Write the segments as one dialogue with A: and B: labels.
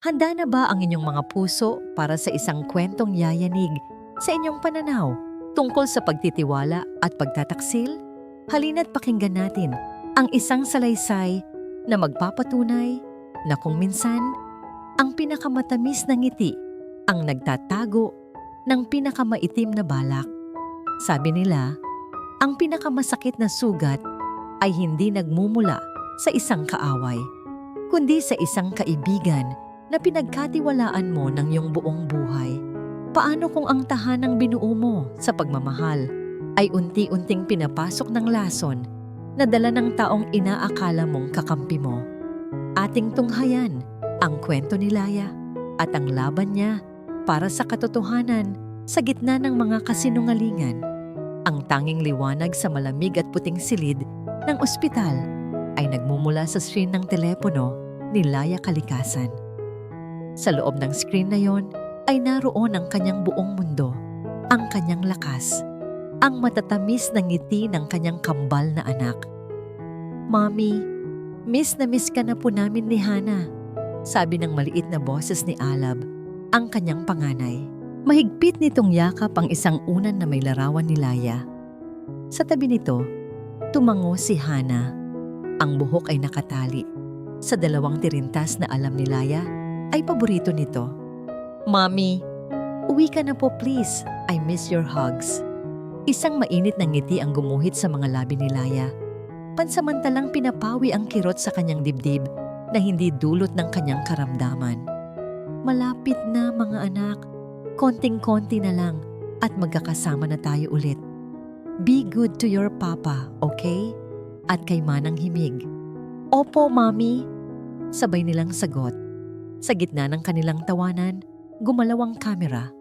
A: Handa na ba ang inyong mga puso para sa isang kwentong yayanig sa inyong pananaw tungkol sa pagtitiwala at pagtataksil? Halina't pakinggan natin ang isang salaysay na magpapatunay na kung minsan ang pinakamatamis na ngiti ang nagtatago ng pinakamaitim na balak. Sabi nila, ang pinakamasakit na sugat ay hindi nagmumula sa isang kaaway, kundi sa isang kaibigan na pinagkatiwalaan mo ng iyong buong buhay. Paano kung ang tahanang binuo mo sa pagmamahal ay unti-unting pinapasok ng lason na dala ng taong inaakala mong kakampi mo? Ating tunghayan ang kwento ni Laya at ang laban niya para sa katotohanan sa gitna ng mga kasinungalingan. Ang tanging liwanag sa malamig at puting silid ng ospital ay nagmumula sa screen ng telepono ni Laya Kalikasan. Sa loob ng screen na yon ay naroon ang kanyang buong mundo, ang kanyang lakas, ang matatamis na ngiti ng kanyang kambal na anak. "Mommy, miss na miss ka na po namin ni Hana," sabi ng maliit na boses ni Alab, ang kanyang panganay. Mahigpit nitong yakap ang isang unan na may larawan ni Laya. Sa tabi nito, tumango si Hana. Ang buhok ay nakatali. Sa dalawang tirintas na alam ni Laya, ay paborito nito. "Mommy, uwi ka na po please. I miss your hugs." Isang mainit na ngiti ang gumuhit sa mga labi ni Laya. Pansamantalang pinapawi ang kirot sa kanyang dibdib na hindi dulot ng kanyang karamdaman. "Malapit na mga anak. Konting-konti na lang at magkakasama na tayo ulit. Be good to your papa, okay?" At kay Manang himig, "Opo, Mommy." Sabay nilang sagot. Sa gitna ng kanilang tawanan, gumalaw ang kamera.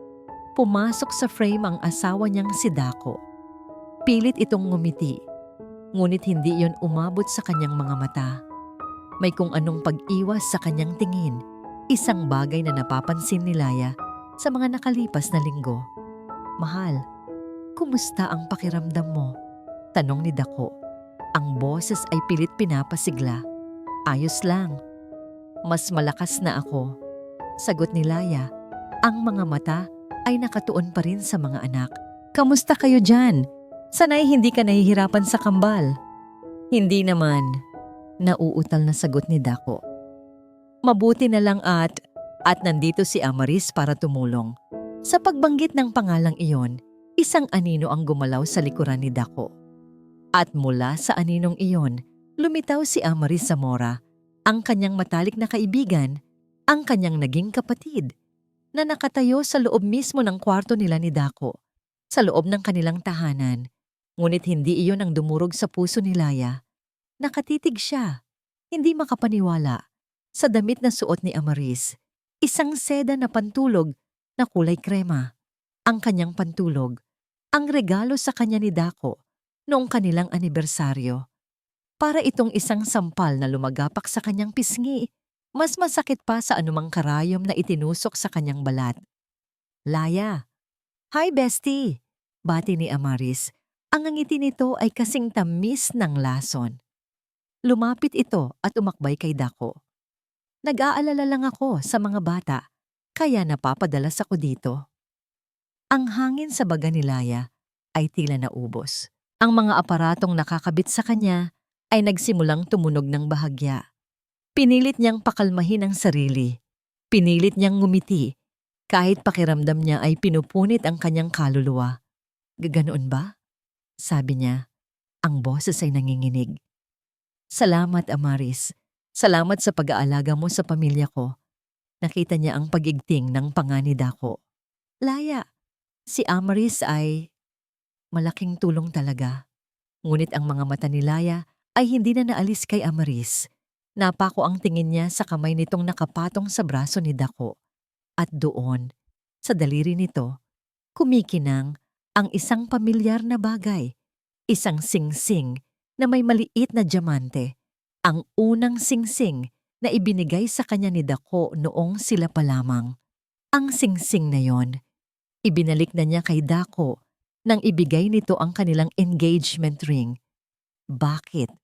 A: Pumasok sa frame ang asawa niyang si Dako. Pilit itong ngumiti, ngunit hindi iyon umabot sa kanyang mga mata. May kung anong pag-iwas sa kanyang tingin, isang bagay na napapansin ni Laya sa mga nakalipas na linggo. "Mahal, kumusta ang pakiramdam mo?" tanong ni Dako. Ang boses ay pilit pinapasigla. "Ayos lang. Mas malakas na ako," sagot ni Laya. Ang mga mata ay nakatuon pa rin sa mga anak. "Kamusta kayo dyan? Sana'y hindi ka nahihirapan sa kambal." "Hindi naman," nauutal na sagot ni Dako. "Mabuti na lang at nandito si Amaris para tumulong." Sa pagbanggit ng pangalang iyon, isang anino ang gumalaw sa likuran ni Dako. At mula sa aninong iyon, lumitaw si Amaris Zamora, ang kanyang matalik na kaibigan, ang kanyang naging kapatid, na nakatayo sa loob mismo ng kwarto nila ni Dako, sa loob ng kanilang tahanan. Ngunit hindi iyon ang dumurog sa puso ni Laya. Nakatitig siya, hindi makapaniwala, sa damit na suot ni Amaris, isang seda na pantulog na kulay krema. Ang kanyang pantulog, ang regalo sa kanya ni Dako noong kanilang anibersaryo. Para itong isang sampal na lumagapak sa kanyang pisngi, mas masakit pa sa anumang karayom na itinusok sa kanyang balat. "Laya." "Hi, bestie," bati ni Amaris. Ang ngiti nito ay kasing tamis ng lason. Lumapit ito at umakbay kay Dako. "Nag-aalala lang ako sa mga bata, kaya napapadalas ako dito." Ang hangin sa baga ni Laya ay tila naubos. Ang mga aparatong nakakabit sa kanya ay nagsimulang tumunog ng bahagya. Pinilit niyang pakalmahin ang sarili. Pinilit niyang ngumiti, kahit pakiramdam niya ay pinupunit ang kanyang kaluluwa. "Gaganoon ba?" sabi niya. Ang boses ay nanginginig. "Salamat, Amaris. Salamat sa pag-aalaga mo sa pamilya ko." Nakita niya ang pagigting ng panga ni Dako. "Laya, si Amaris ay malaking tulong talaga." Ngunit ang mga mata ni Laya ay hindi na naalis kay Amaris. Napako ang tingin niya sa kamay nitong nakapatong sa braso ni Dako. At doon, sa daliri nito, kumikinang ang isang pamilyar na bagay. Isang singsing na may maliit na diamante. Ang unang singsing na ibinigay sa kanya ni Dako noong sila pa lamang. Ang singsing na yon, ibinalik na niya kay Dako nang ibigay nito ang kanilang engagement ring. Bakit?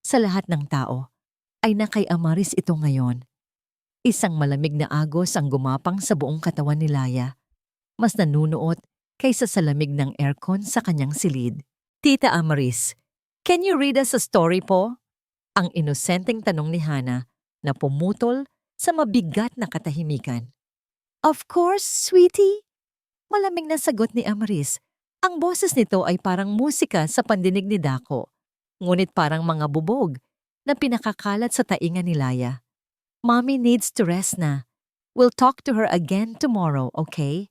A: Sa lahat ng tao ay na kay Amaris ito ngayon. Isang malamig na agos ang gumapang sa buong katawan ni Laya. Mas nanunuot kaysa sa lamig ng aircon sa kanyang silid. Tita Amaris, can you read us a story po? Ang inosenteng tanong ni Hana na pumutol sa mabigat na katahimikan. Of course, sweetie. Malamig na sagot ni Amaris. Ang boses nito ay parang musika sa pandinig ni Dako, ngunit parang mga bubog na pinakakalat sa tainga ni Laya. Mommy needs to rest na. We'll talk to her again tomorrow, okay?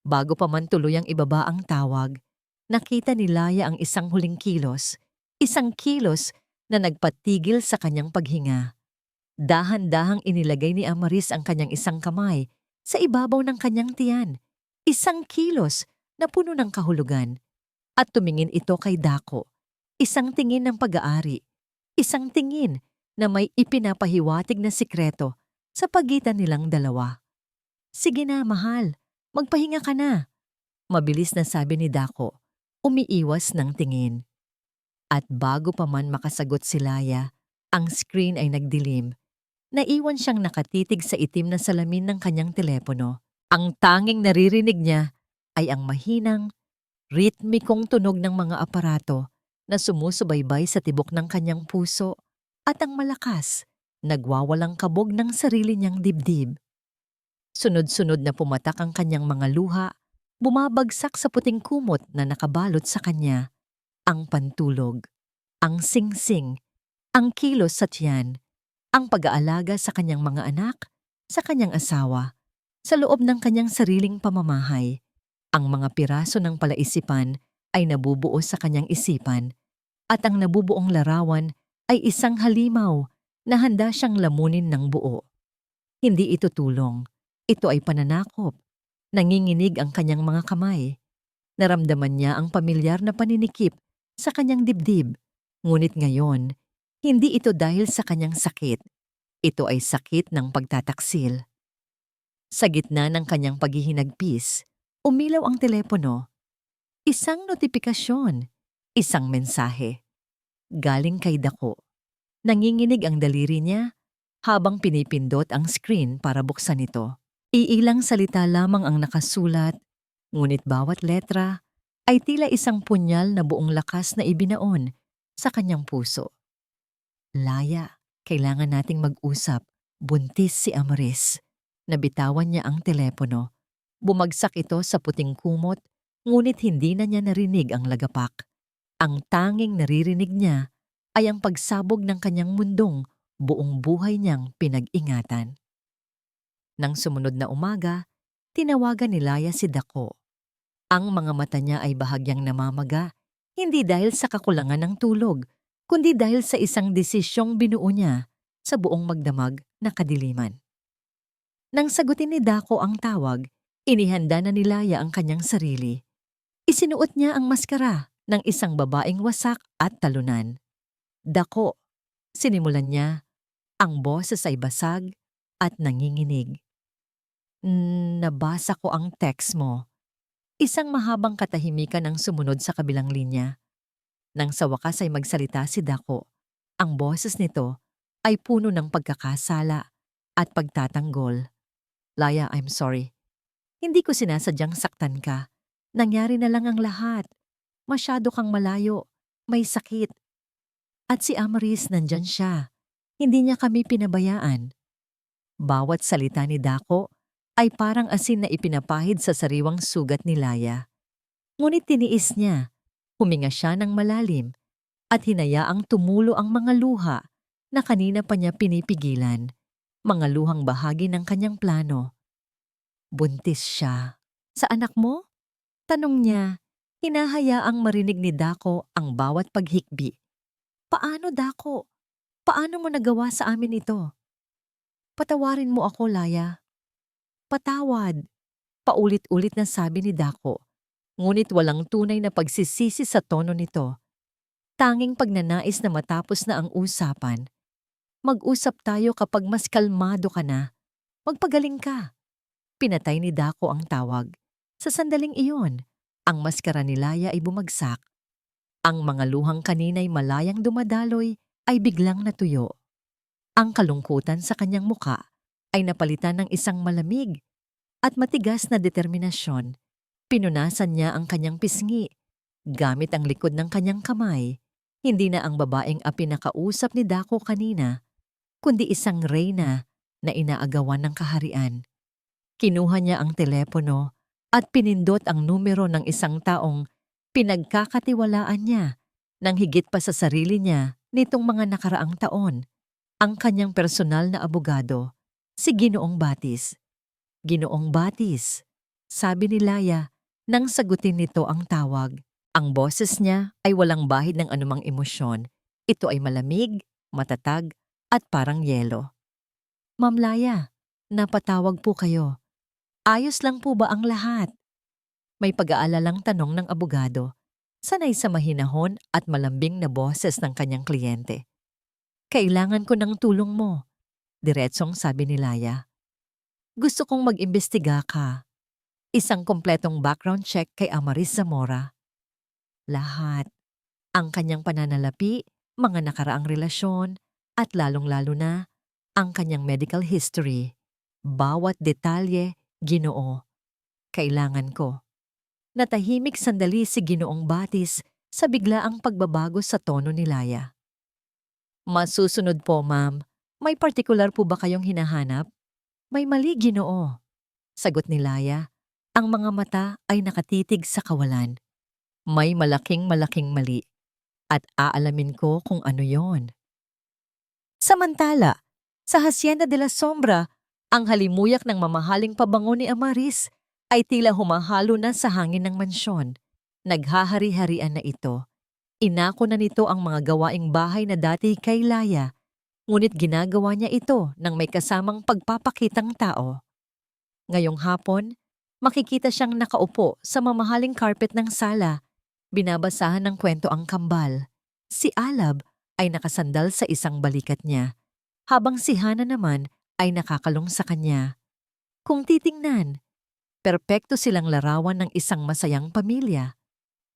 A: Bago pa man tuluyang ibaba ang tawag, nakita ni Laya ang isang huling kilos, isang kilos na nagpatigil sa kanyang paghinga. Dahan-dahang inilagay ni Amaris ang kanyang isang kamay sa ibabaw ng kanyang tiyan, isang kilos na puno ng kahulugan. At tumingin ito kay Dako, isang tingin ng pag-aari, isang tingin na may ipinapahiwatig na sikreto sa pagitan nilang dalawa. Sige na, mahal. Magpahinga ka na. Mabilis na sabi ni Dako, umiiwas ng tingin. At bago pa man makasagot si Laya, ang screen ay nagdilim. Naiwan siyang nakatitig sa itim na salamin ng kanyang telepono. Ang tanging naririnig niya ay ang mahinang, ritmikong tunog ng mga aparato na sumusubaybay sa tibok ng kanyang puso at ang malakas, nagwawalang kabog ng sarili niyang dibdib. Sunod-sunod na pumatak ang kanyang mga luha, bumabagsak sa puting kumot na nakabalot sa kanya. Ang pantulog, ang singsing, ang kilos sa tiyan, ang pag-aalaga sa kanyang mga anak, sa kanyang asawa, sa loob ng kanyang sariling pamamahay. Ang mga piraso ng palaisipan ay nabubuo sa kanyang isipan at ang nabubuong larawan ay isang halimaw na handa siyang lamunin ng buo. Hindi ito tulong, ito ay pananakop. Nanginginig ang kanyang mga kamay. Naramdaman niya ang pamilyar na paninikip sa kanyang dibdib. Ngunit ngayon, hindi ito dahil sa kanyang sakit. Ito ay sakit ng pagtataksil. Sa gitna ng kanyang paghihinagpis, umilaw ang telepono. Isang notifikasyon, isang mensahe. Galing kay Dako. Nanginginig ang daliri niya habang pinipindot ang screen para buksan ito. Iilang salita lamang ang nakasulat, ngunit bawat letra ay tila isang punyal na buong lakas na ibinaon sa kanyang puso. Laya, kailangan nating mag-usap. Buntis si Amaris. Nabitawan niya ang telepono. Bumagsak ito sa puting kumot, ngunit hindi na niya narinig ang lagapak. Ang tanging naririnig niya ay ang pagsabog ng kanyang mundong buong buhay niyang pinag-ingatan. Nang sumunod na umaga, tinawagan ni Laya si Dako. Ang mga mata niya ay bahagyang namamaga, hindi dahil sa kakulangan ng tulog, kundi dahil sa isang desisyong binuo niya sa buong magdamag na kadiliman. Nang sagutin ni Dako ang tawag, inihanda na ni Laya ang kanyang sarili. Isinuot niya ang maskara ng isang babaeng wasak at talunan. Dako, sinimulan niya, ang boses ay basag at nanginginig. Nabasa ko ang text mo. Isang mahabang katahimikan ang sumunod sa kabilang linya. Nang sa wakas ay magsalita si Dako, ang boses nito ay puno ng pagkakasala at pagtatanggol. Laya, I'm sorry. Hindi ko sinasadyang saktan ka. Nangyari na lang ang lahat. Masyado kang malayo. May sakit. At si Amaris nandyan siya. Hindi niya kami pinabayaan. Bawat salita ni Dako ay parang asin na ipinapahid sa sariwang sugat ni Laya. Ngunit tiniis niya. Huminga siya ng malalim at hinayaang tumulo ang mga luha na kanina pa niya pinipigilan. Mga luhang bahagi ng kanyang plano. Buntis siya. Sa anak mo? Tanong niya, hinahayaang marinig ni Dako ang bawat paghikbi. Paano, Dako? Paano mo nagawa sa amin ito? Patawarin mo ako, Laya. Patawad. Paulit-ulit na sabi ni Dako. Ngunit walang tunay na pagsisisi sa tono nito. Tanging pagnanais na matapos na ang usapan. Mag-usap tayo kapag mas kalmado ka na. Magpagaling ka. Pinatay ni Dako ang tawag. Sa sandaling iyon, ang maskara ni Laya ay bumagsak. Ang mga luhang kanina'y malayang dumadaloy ay biglang natuyo. Ang kalungkutan sa kanyang muka ay napalitan ng isang malamig at matigas na determinasyon. Pinunasan niya ang kanyang pisngi gamit ang likod ng kanyang kamay. Hindi na ang babaeng pinakausap ni Dako kanina, kundi isang reyna na inaagawan ng kaharian. Kinuha niya ang telepono at pinindot ang numero ng isang taong pinagkakatiwalaan niya nang higit pa sa sarili niya nitong mga nakaraang taon, ang kanyang personal na abogado, si Ginoong Batis. Ginoong Batis, sabi ni Laya nang sagutin nito ang tawag. Ang boses niya ay walang bahid ng anumang emosyon. Ito ay malamig, matatag, at parang yelo. Ma'am Laya, napatawag po kayo. Ayos lang po ba ang lahat? May pag-aalalang tanong ng abogado, sanay sa mahinahon at malambing na boses ng kanyang kliyente. Kailangan ko ng tulong mo, diretsong sabi ni Laya. Gusto kong mag-imbestiga ka. Isang kompletong background check kay Amaris Zamora. Lahat. Ang kanyang pananalapi, mga nakaraang relasyon, at lalong-lalo na ang kanyang medical history. Bawat detalye, Ginoo. Kailangan ko. Natahimik sandali si Ginoong Batis sa biglaang pagbabago sa tono ni Laya. Masusunod po, ma'am. May partikular po ba kayong hinahanap? May mali, Ginoo. Sagot ni Laya. Ang mga mata ay nakatitig sa kawalan. May malaking mali at aalamin ko kung ano yon. Samantala, sa Hacienda de la Sombra, ang halimuyak ng mamahaling pabango ni Amaris ay tila humahalo na sa hangin ng mansyon. Naghahari-harian na ito. Inako na nito ang mga gawaing bahay na dati kay Laya, ngunit ginagawa niya ito ng may kasamang pagpapakitang tao. Ngayong hapon, makikita siyang nakaupo sa mamahaling carpet ng sala. Binabasahan ng kwento ang kambal. Si Alab ay nakasandal sa isang balikat niya, habang si Hana naman ay nakakalong sa kanya. Kung titingnan, perpekto silang larawan ng isang masayang pamilya.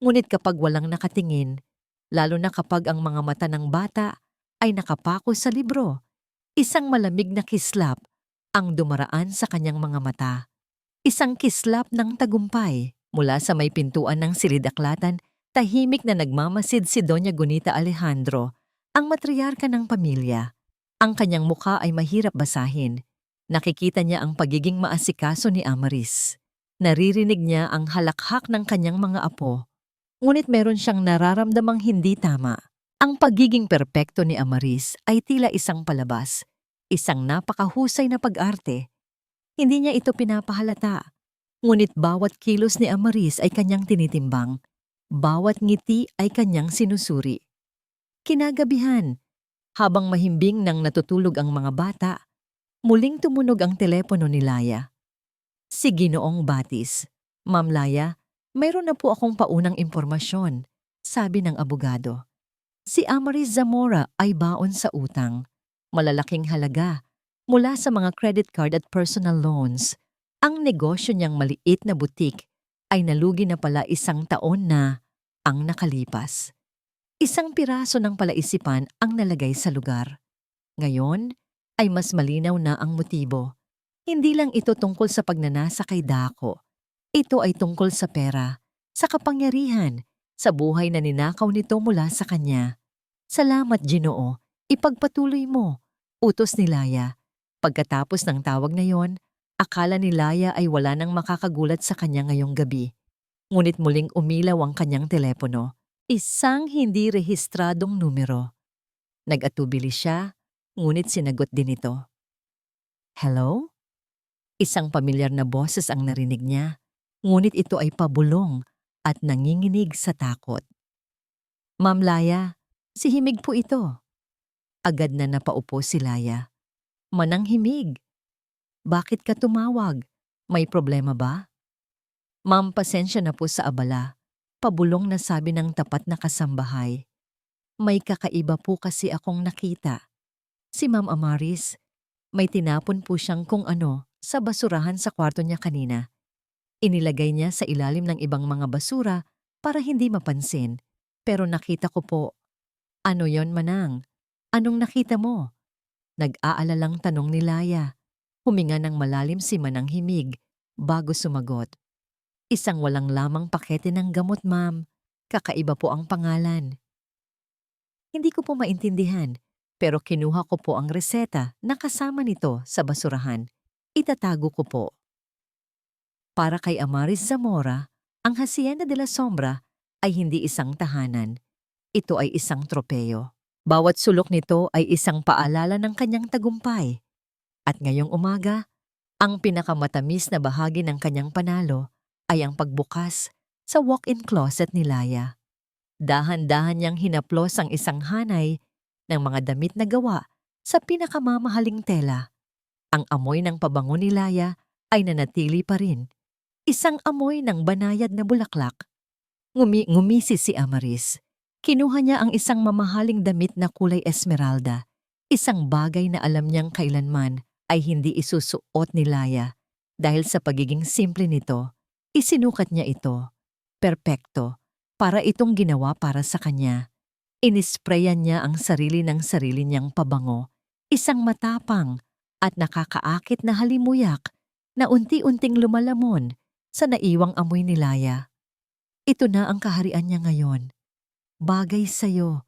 A: Ngunit kapag walang nakatingin, lalo na kapag ang mga mata ng bata ay nakapako sa libro, isang malamig na kislap ang dumaraan sa kanyang mga mata. Isang kislap ng tagumpay. Mula sa may pintuan ng silidaklatan, tahimik na nagmamasid si Doña Gunita Alejandro, ang matriarka ng pamilya. Ang kanyang mukha ay mahirap basahin. Nakikita niya ang pagiging maasikaso ni Amaris. Naririnig niya ang halakhak ng kanyang mga apo. Ngunit meron siyang nararamdamang hindi tama. Ang pagiging perpekto ni Amaris ay tila isang palabas, isang napakahusay na pag-arte. Hindi niya ito pinapahalata. Ngunit bawat kilos ni Amaris ay kanyang tinitimbang. Bawat ngiti ay kanyang sinusuri. Kinagabihan, habang mahimbing nang natutulog ang mga bata, muling tumunog ang telepono ni Laya. Si Ginoong Batis. Ma'am Laya, mayroon na po akong paunang impormasyon, sabi ng abogado. Si Amaris Zamora ay baon sa utang. Malalaking halaga mula sa mga credit card at personal loans. Ang negosyo niyang maliit na butik ay nalugi na pala 1 taon na ang nakalipas. 1 piraso ng palaisipan ang nalagay sa lugar. Ngayon ay mas malinaw na ang motibo. Hindi lang ito tungkol sa pagnanasa kay Dako. Ito ay tungkol sa pera, sa kapangyarihan, sa buhay na ninakaw nito mula sa kanya. Salamat, Ginoo. Ipagpatuloy mo, utos ni Laya. Pagkatapos ng tawag na yon, akala ni Laya ay wala nang makakagulat sa kanya ngayong gabi. Ngunit muling umilaw ang kanyang telepono. Isang hindi rehistradong numero. Nag-atubili siya, ngunit sinagot din ito. Hello? Isang pamilyar na boses ang narinig niya, ngunit ito ay pabulong at nanginginig sa takot. Ma'am Laya, si Himig po ito. Agad na napaupo si Laya. Manang Himig. Bakit ka tumawag? May problema ba? Ma'am, pasensya na po sa abala. Pabulong na sabi ng tapat na kasambahay. May kakaiba po kasi akong nakita. Si Ma'am Amaris, may tinapon po siyang kung ano sa basurahan sa kwarto niya kanina. Inilagay niya sa ilalim ng ibang mga basura para hindi mapansin. Pero nakita ko po. Ano yon, Manang? Anong nakita mo? Nag-aalalang tanong ni Laya. Huminga ng malalim si Manang himig bago sumagot. Isang walang lamang pakete ng gamot, ma'am. Kakaiba po ang pangalan. Hindi ko po maintindihan, pero kinuha ko po ang reseta na kasama nito sa basurahan. Itatago ko po. Para kay Amaris Zamora, ang Hacienda de la Sombra ay hindi isang tahanan. Ito ay isang tropeyo. Bawat sulok nito ay isang paalala ng kanyang tagumpay. At ngayong umaga, ang pinakamatamis na bahagi ng kanyang panalo ay ang pagbukas sa walk-in closet ni Laya. Dahan-dahan niyang hinaplos ang isang hanay ng mga damit na gawa sa pinakamamahaling tela. Ang amoy ng pabango ni Laya ay nanatili pa rin. Isang amoy ng banayad na bulaklak. Ngumisi si Amaris. Kinuha niya ang isang mamahaling damit na kulay esmeralda. Isang bagay na alam niyang kailanman ay hindi isusuot ni Laya. Dahil sa pagiging simple nito, isinukat niya ito. Perpekto. Para itong ginawa para sa kanya. Inisprayan niya ang sarili ng sarili niyang pabango. Isang matapang at nakakaakit na halimuyak na unti-unting lumalamon sa naiwang amoy ni Laya. Ito na ang kaharian niya ngayon. Bagay sa'yo.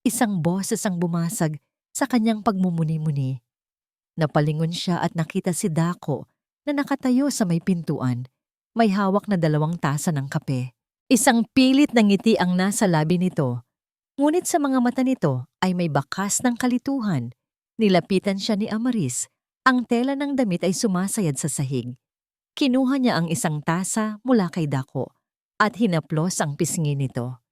A: Isang boses ang bumasag sa kanyang pagmumuni-muni. Napalingon siya at nakita si Dako na nakatayo sa may pintuan. May hawak na 2 tasa ng kape. Isang pilit na ngiti ang nasa labi nito. Ngunit sa mga mata nito ay may bakas ng kalituhan. Nilapitan siya ni Amaris. Ang tela ng damit ay sumasayad sa sahig. Kinuha niya ang isang tasa mula kay Dako at hinaplos ang pisngi nito.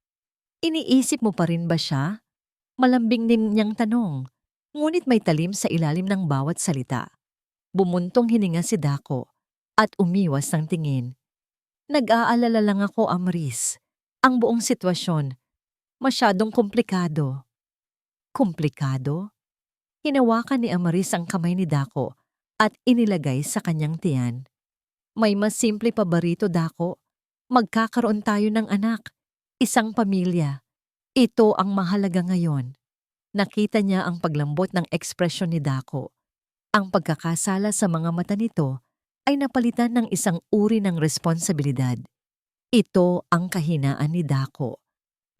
A: Iniisip mo pa rin ba siya? Malambing din niyang tanong, ngunit may talim sa ilalim ng bawat salita. Bumuntong hininga si Dako at umiwas ng tingin. Nag-aalala lang ako, Amaris. Ang buong sitwasyon, masyadong komplikado. Komplikado? Hinawakan ni Amaris ang kamay ni Dako at inilagay sa kanyang tiyan. May mas simple pa ba rito, Dako? Magkakaroon tayo ng anak, isang pamilya. Ito ang mahalaga ngayon. Nakita niya ang paglambot ng ekspresyon ni Dako. Ang pagkakasala sa mga mata nito ay napalitan ng isang uri ng responsibilidad. Ito ang kahinaan ni Dako.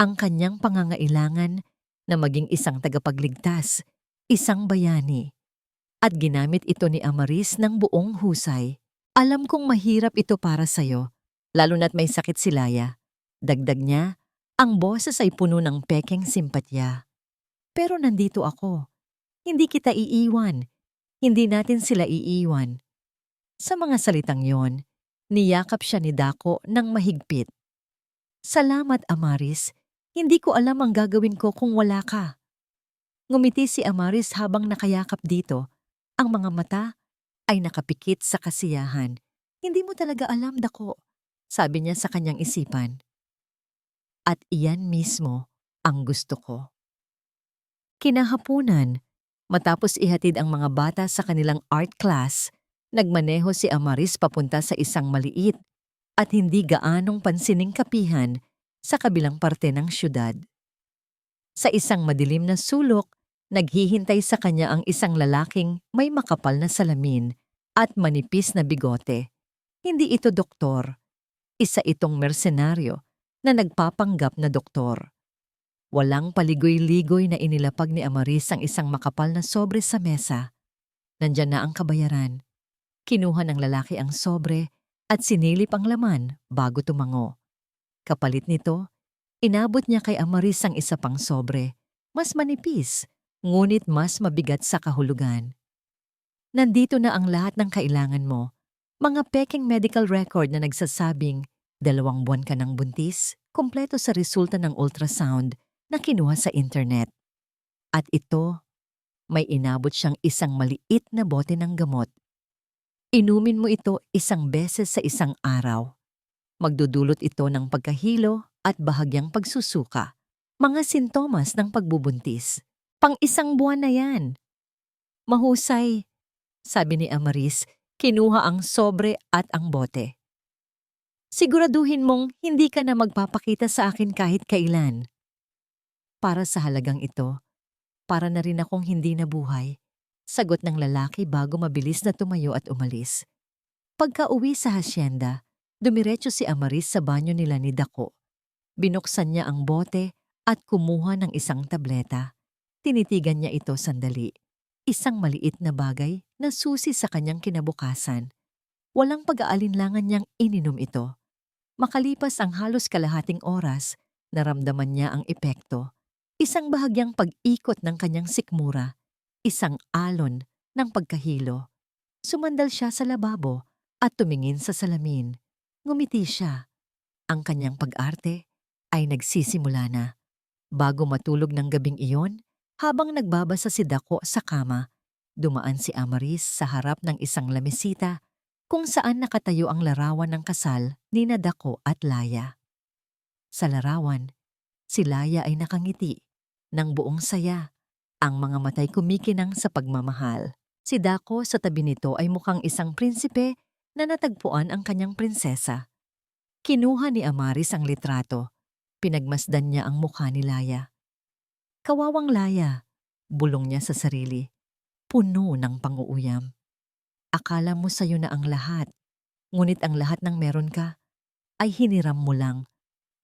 A: Ang kanyang pangangailangan na maging isang tagapagligtas, isang bayani. At ginamit ito ni Amaris ng buong husay. Alam kong mahirap ito para sa'yo, lalo na't may sakit si Laya. Dagdag niya, ang boses ay puno ng pekeng simpatya. Pero nandito ako. Hindi kita iiwan. Hindi natin sila iiwan. Sa mga salitang yon, niyakap siya ni Dako ng mahigpit. Salamat, Amaris. Hindi ko alam ang gagawin ko kung wala ka. Ngumiti si Amaris habang nakayakap dito. Ang mga mata ay nakapikit sa kasiyahan. Hindi mo talaga alam, Dako, sabi niya sa kanyang isipan. At iyan mismo ang gusto ko. Kinahapunan, matapos ihatid ang mga bata sa kanilang art class, nagmaneho si Amaris papunta sa isang maliit at hindi gaanong pansining kapihan sa kabilang parte ng syudad. Sa isang madilim na sulok, naghihintay sa kanya ang isang lalaking may makapal na salamin at manipis na bigote. Hindi ito doktor. Isa itong mersenaryo na nagpapanggap na doktor. Walang paligoy-ligoy na inilapag ni Amaris ang isang makapal na sobre sa mesa. Nandyan na ang kabayaran. Kinuha ng lalaki ang sobre at sinilip ang laman bago tumango. Kapalit nito, inabot niya kay Amaris ang isa pang sobre, mas manipis, ngunit mas mabigat sa kahulugan. Nandito na ang lahat ng kailangan mo. Mga peking medical record na nagsasabing 2 buwan ka ng buntis, kumpleto sa resulta ng ultrasound na kinuha sa internet. At ito, may inabot siyang isang maliit na bote ng gamot. Inumin mo ito 1 beses sa isang araw. Magdudulot ito ng pagkahilo at bahagyang pagsusuka. Mga sintomas ng pagbubuntis. Pang 1 buwan na yan. Mahusay, sabi ni Amaris, kinuha ang sobre at ang bote. Siguraduhin mong hindi ka na magpapakita sa akin kahit kailan. Para sa halagang ito, para na rin akong hindi nabuhay. Sagot ng lalaki bago mabilis na tumayo at umalis. Pagka-uwi sa hasyenda, dumiretso si Amaris sa banyo nila ni Dako. Binuksan niya ang bote at kumuha ng isang tableta. Tinitigan niya ito sandali. Isang maliit na bagay na susi sa kanyang kinabukasan. Walang pag-aalinlangan niyang ininom ito. Makalipas ang halos kalahating oras, naramdaman niya ang epekto. Isang bahagyang pag-ikot ng kanyang sikmura. Isang alon ng pagkahilo. Sumandal siya sa lababo at tumingin sa salamin. Ngumiti siya. Ang kanyang pag-arte ay nagsisimula na. Bago matulog ng gabing iyon, habang nagbabasa si Dako sa kama, dumaan si Amaris sa harap ng isang lamesita kung saan nakatayo ang larawan ng kasal ni Dako at Laya. Sa larawan, si Laya ay nakangiti ng buong saya, ang mga matay kumikinang sa pagmamahal. Si Dako sa tabi nito ay mukhang isang prinsipe na natagpuan ang kanyang prinsesa. Kinuha ni Amaris ang litrato. Pinagmasdan niya ang mukha ni Laya. Kawawang Laya, bulong niya sa sarili. Puno ng pang-uuyam. Akala mo sa'yo na ang lahat, ngunit ang lahat ng meron ka ay hiniram mo lang.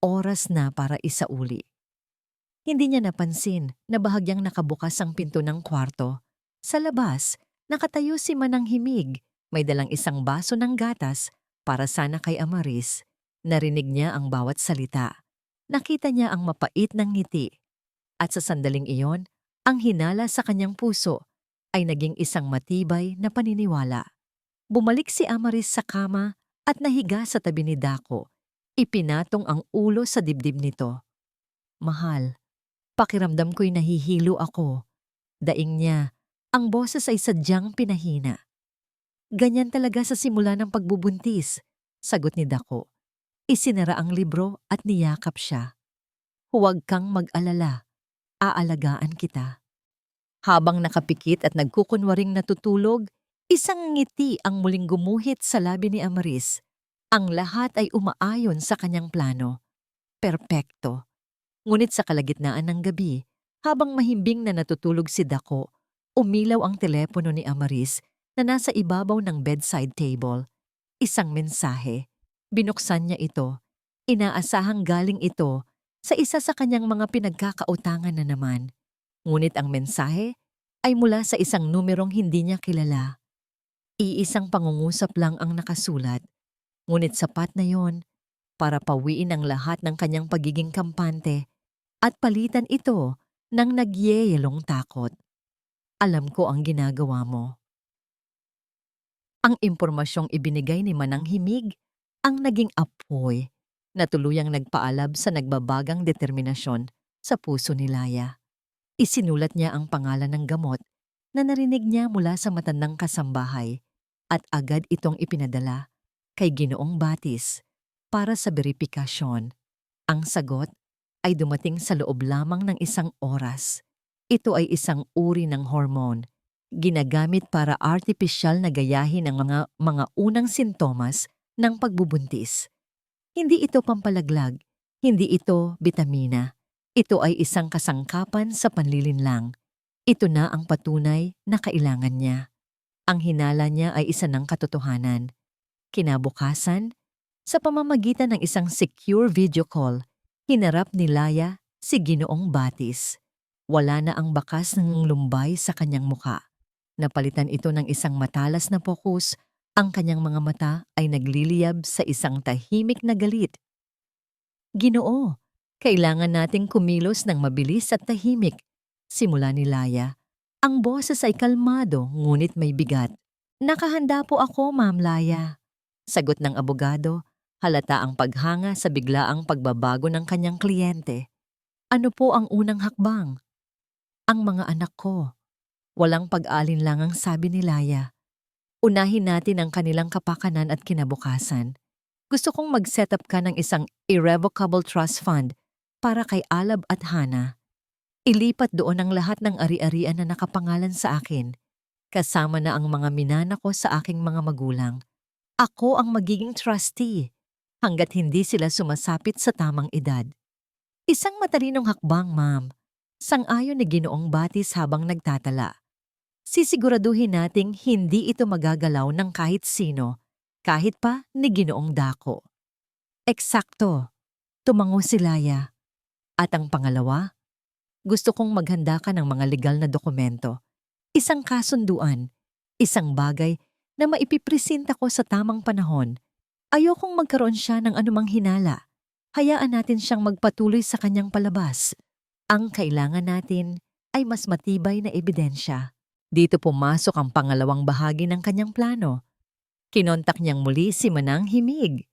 A: Oras na para isauli. Hindi niya napansin na bahagyang nakabukas ang pinto ng kwarto. Sa labas, nakatayo si Manang Himig. May dalang isang baso ng gatas para sana kay Amaris. Narinig niya ang bawat salita. Nakita niya ang mapait ng ngiti. At sa sandaling iyon, ang hinala sa kanyang puso ay naging isang matibay na paniniwala. Bumalik si Amaris sa kama at nahiga sa tabi ni Dako. Ipinatong ang ulo sa dibdib nito. Mahal, pakiramdam ko'y nahihilo ako. Daing niya, ang boses ay sadyang pinahina. Ganyan talaga sa simula ng pagbubuntis, sagot ni Dako. Isinara ang libro at niyakap siya. Huwag kang mag-alala, aalagaan kita. Habang nakapikit at nagkukunwaring natutulog, isang ngiti ang muling gumuhit sa labi ni Amaris. Ang lahat ay umaayon sa kanyang plano. Perpekto. Ngunit sa kalagitnaan ng gabi, habang mahimbing na natutulog si Dako, umilaw ang telepono ni Amaris na nasa ibabaw ng bedside table. Isang mensahe. Binuksan niya ito. Inaasahang galing ito sa isa sa kanyang mga pinagkakautangan na naman. Ngunit ang mensahe ay mula sa isang numerong hindi niya kilala. Iisang pangungusap lang ang nakasulat. Ngunit sapat na yon para pawiin ang lahat ng kanyang pagiging kampante at palitan ito ng nagyeyelong takot. Alam ko ang ginagawa mo. Ang impormasyong ibinigay ni Manang Himig ang naging apoy na tuluyang nagpaalab sa nagbabagang determinasyon sa puso ni Laya. Isinulat niya ang pangalan ng gamot na narinig niya mula sa matandang kasambahay at agad itong ipinadala kay Ginoong Batis para sa beripikasyon. Ang sagot ay dumating sa loob lamang ng isang oras. Ito ay isang uri ng hormone, ginagamit para artipisyal na gayahin ang mga unang sintomas ng pagbubuntis. Hindi ito pampalaglag, hindi ito bitamina. Ito ay isang kasangkapan sa panlilinlang. Ito na ang patunay na kailangan niya. Ang hinala niya ay isa ng katotohanan. Kinabukasan, sa pamamagitan ng isang secure video call, hinarap ni Laya si Ginoong Batis. Wala na ang bakas ng lumbay sa kanyang muka. Napalitan ito ng isang matalas na pokus. Ang kanyang mga mata ay nagliliyab sa isang tahimik na galit. Ginoo, kailangan nating kumilos ng mabilis at tahimik. Simula ni Laya. Ang boses ay kalmado ngunit may bigat. Nakahanda po ako, Ma'am Laya. Sagot ng abogado, halata ang paghanga sa biglaang pagbabago ng kanyang kliyente. Ano po ang unang hakbang? Ang mga anak ko. Walang pag-alinlangang sabi ni Laya. Unahin natin ang kanilang kapakanan at kinabukasan. Gusto kong mag-set up ka ng isang irrevocable trust fund para kay Alab at Hana. Ilipat doon ang lahat ng ari-arian na nakapangalan sa akin, kasama na ang mga minana ko sa aking mga magulang. Ako ang magiging trustee hanggat hindi sila sumasapit sa tamang edad. Isang matalinong hakbang, ma'am. Sang-ayon ni Ginoong Batis habang nagtatala. Sisiguraduhin nating hindi ito magagalaw ng kahit sino, kahit pa ni Ginoong Dako. Eksakto, tumango si Laya. At ang pangalawa, gusto kong maghanda ka ng mga legal na dokumento. Isang kasunduan, isang bagay na maipipresenta ko sa tamang panahon. Ayokong magkaroon siya ng anumang hinala. Hayaan natin siyang magpatuloy sa kanyang palabas. Ang kailangan natin ay mas matibay na ebidensya. Dito pumasok ang pangalawang bahagi ng kanyang plano. Kinontak niyang muli si Manang Himig.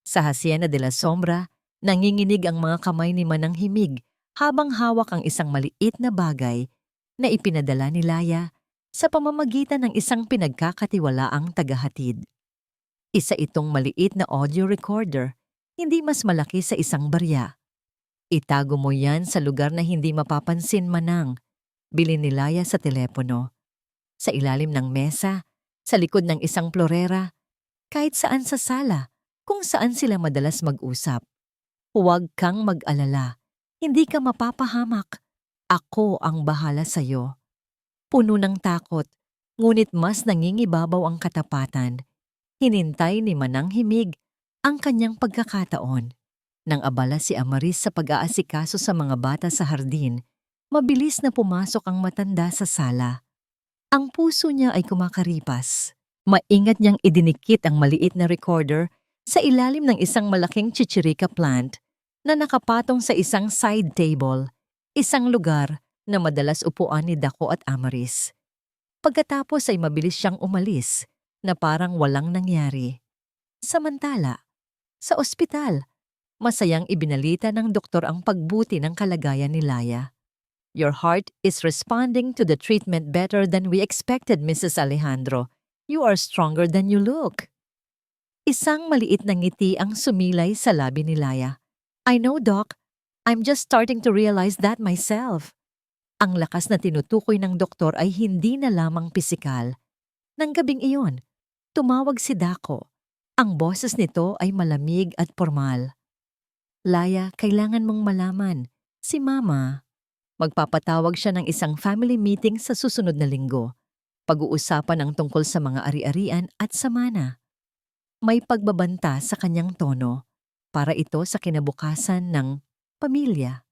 A: Sa Hacienda de la Sombra, nanginginig ang mga kamay ni Manang Himig habang hawak ang isang maliit na bagay na ipinadala ni Laya sa pamamagitan ng isang pinagkakatiwalaang tagahatid. Isa itong maliit na audio recorder, hindi mas malaki sa isang barya. Itago mo yan sa lugar na hindi mapapansin, Manang. Bilin ni Laya sa telepono. Sa ilalim ng mesa, sa likod ng isang plorera, kahit saan sa sala, kung saan sila madalas mag-usap. Huwag kang mag-alala. Hindi ka mapapahamak. Ako ang bahala sa'yo. Puno ng takot, ngunit mas nangingibabaw ang katapatan. Hinintay ni Manang Himig ang kanyang pagkakataon. Nang abala si Amaris sa pag-aasikaso sa mga bata sa hardin, mabilis na pumasok ang matanda sa sala. Ang puso niya ay kumakaripas. Maingat niyang idinikit ang maliit na recorder sa ilalim ng isang malaking chichirika plant na nakapatong sa isang side table, isang lugar na madalas upuan ni Dako at Amaris. Pagkatapos ay mabilis siyang umalis na parang walang nangyari. Samantala, sa ospital, masayang ibinalita ng doktor ang pagbuti ng kalagayan ni Laya. Your heart is responding to the treatment better than we expected, Mrs. Alejandro. You are stronger than you look. Isang maliit na ngiti ang sumilay sa labi ni Laya. I know, Doc. I'm just starting to realize that myself. Ang lakas na tinutukoy ng doktor ay hindi na lamang pisikal. Nang gabing iyon, tumawag si Dako. Ang boses nito ay malamig at formal. Laya, kailangan mong malaman. Si Mama. Magpapatawag siya ng isang family meeting sa susunod na linggo. Pag-uusapan ang tungkol sa mga ari-arian at sa mana. May pagbabanta sa kanyang tono para ito sa kinabukasan ng pamilya.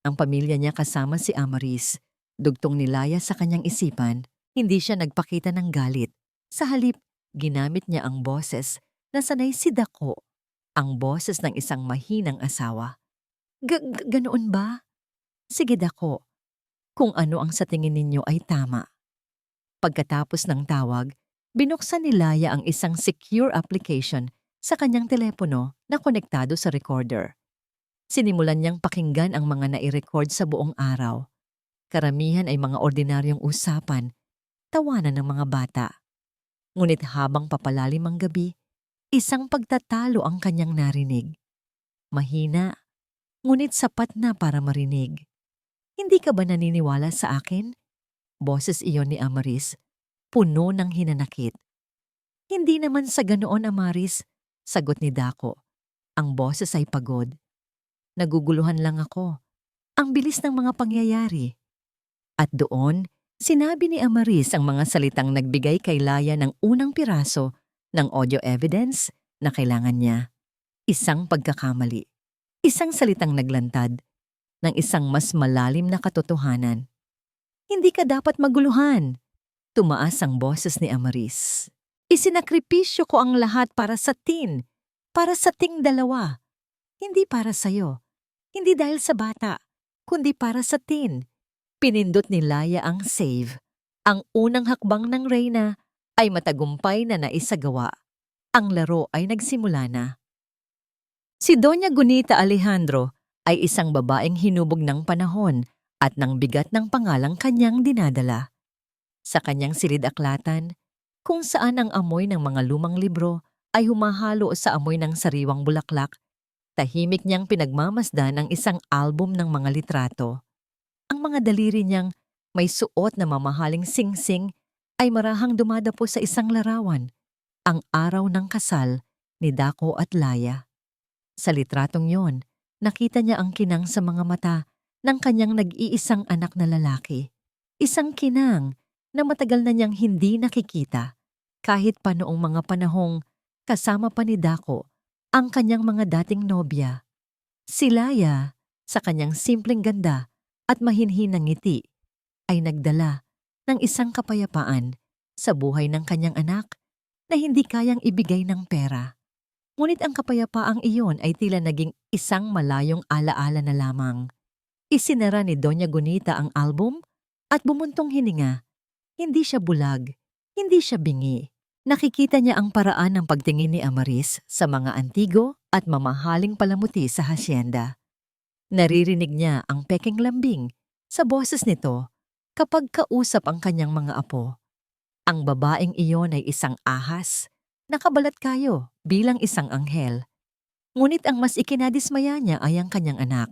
A: Ang pamilya niya kasama si Amaris. Dugtong ni Laya sa kanyang isipan, hindi siya nagpakita ng galit. Sa halip, ginamit niya ang boses na sanay si Dako, ang boses ng isang mahinang asawa. Ganoon ba? Sige, Dako, kung ano ang sa tingin ninyo ay tama. Pagkatapos ng tawag, binuksan ni Laya ang isang secure application sa kanyang telepono na konektado sa recorder. Sinimulan niyang pakinggan ang mga nai-record sa buong araw. Karamihan ay mga ordinaryong usapan, tawanan ng mga bata. Ngunit habang papalalim ang gabi, isang pagtatalo ang kanyang narinig. Mahina, ngunit sapat na para marinig. Hindi ka ba naniniwala sa akin? Boses iyon ni Amaris, puno ng hinanakit. Hindi naman sa ganoon, Amaris, sagot ni Dako. Ang boses ay pagod. Naguguluhan lang ako. Ang bilis ng mga pangyayari. At doon, sinabi ni Amaris ang mga salitang nagbigay kay Laya ng unang piraso ng audio evidence na kailangan niya. Isang pagkakamali. Isang salitang naglantad ng isang mas malalim na katotohanan. Hindi ka dapat maguluhan. Tumaas ang boses ni Amaris. Isinakripisyo ko ang lahat para sa ting dalawa. Hindi para sa'yo. Hindi dahil sa bata, kundi para sa tin. Pinindot ni Laya ang save. Ang unang hakbang ng Reyna ay matagumpay na naisagawa. Ang laro ay nagsimula na. Si Doña Gunita Alejandro ay isang babaeng hinubog ng panahon at ng bigat ng pangalang kanyang dinadala. Sa kanyang silid-aklatan, kung saan ang amoy ng mga lumang libro ay humahalo sa amoy ng sariwang bulaklak, tahimik niyang pinagmamasdan ang isang album ng mga litrato. Ang mga daliri niyang may suot na mamahaling singsing ay marahang dumadapo sa isang larawan, ang araw ng kasal ni Dako at Laya. Sa litratong yon, nakita niya ang kinang sa mga mata ng kanyang nag-iisang anak na lalaki. Isang kinang na matagal na niyang hindi nakikita kahit pa noong mga panahong kasama pa ni Dako ang kanyang mga dating nobya. Si Laya, sa kanyang simpleng ganda at mahinhinang ngiti, ay nagdala ng isang kapayapaan sa buhay ng kanyang anak na hindi kayang ibigay ng pera. Ngunit ang kapayapaang iyon ay tila naging isang malayong alaala na lamang. Isinara ni Doña Gunita ang album at bumuntong hininga. Hindi siya bulag, hindi siya bingi. Nakikita niya ang paraan ng pagtingin ni Amaris sa mga antigo at mamahaling palamuti sa hasyenda. Naririnig niya ang peking lambing sa boses nito kapag kausap ang kanyang mga apo. Ang babaeng iyon ay isang ahas, nakabalat kayo bilang isang anghel. Ngunit ang mas ikinadismaya niya ay ang kanyang anak.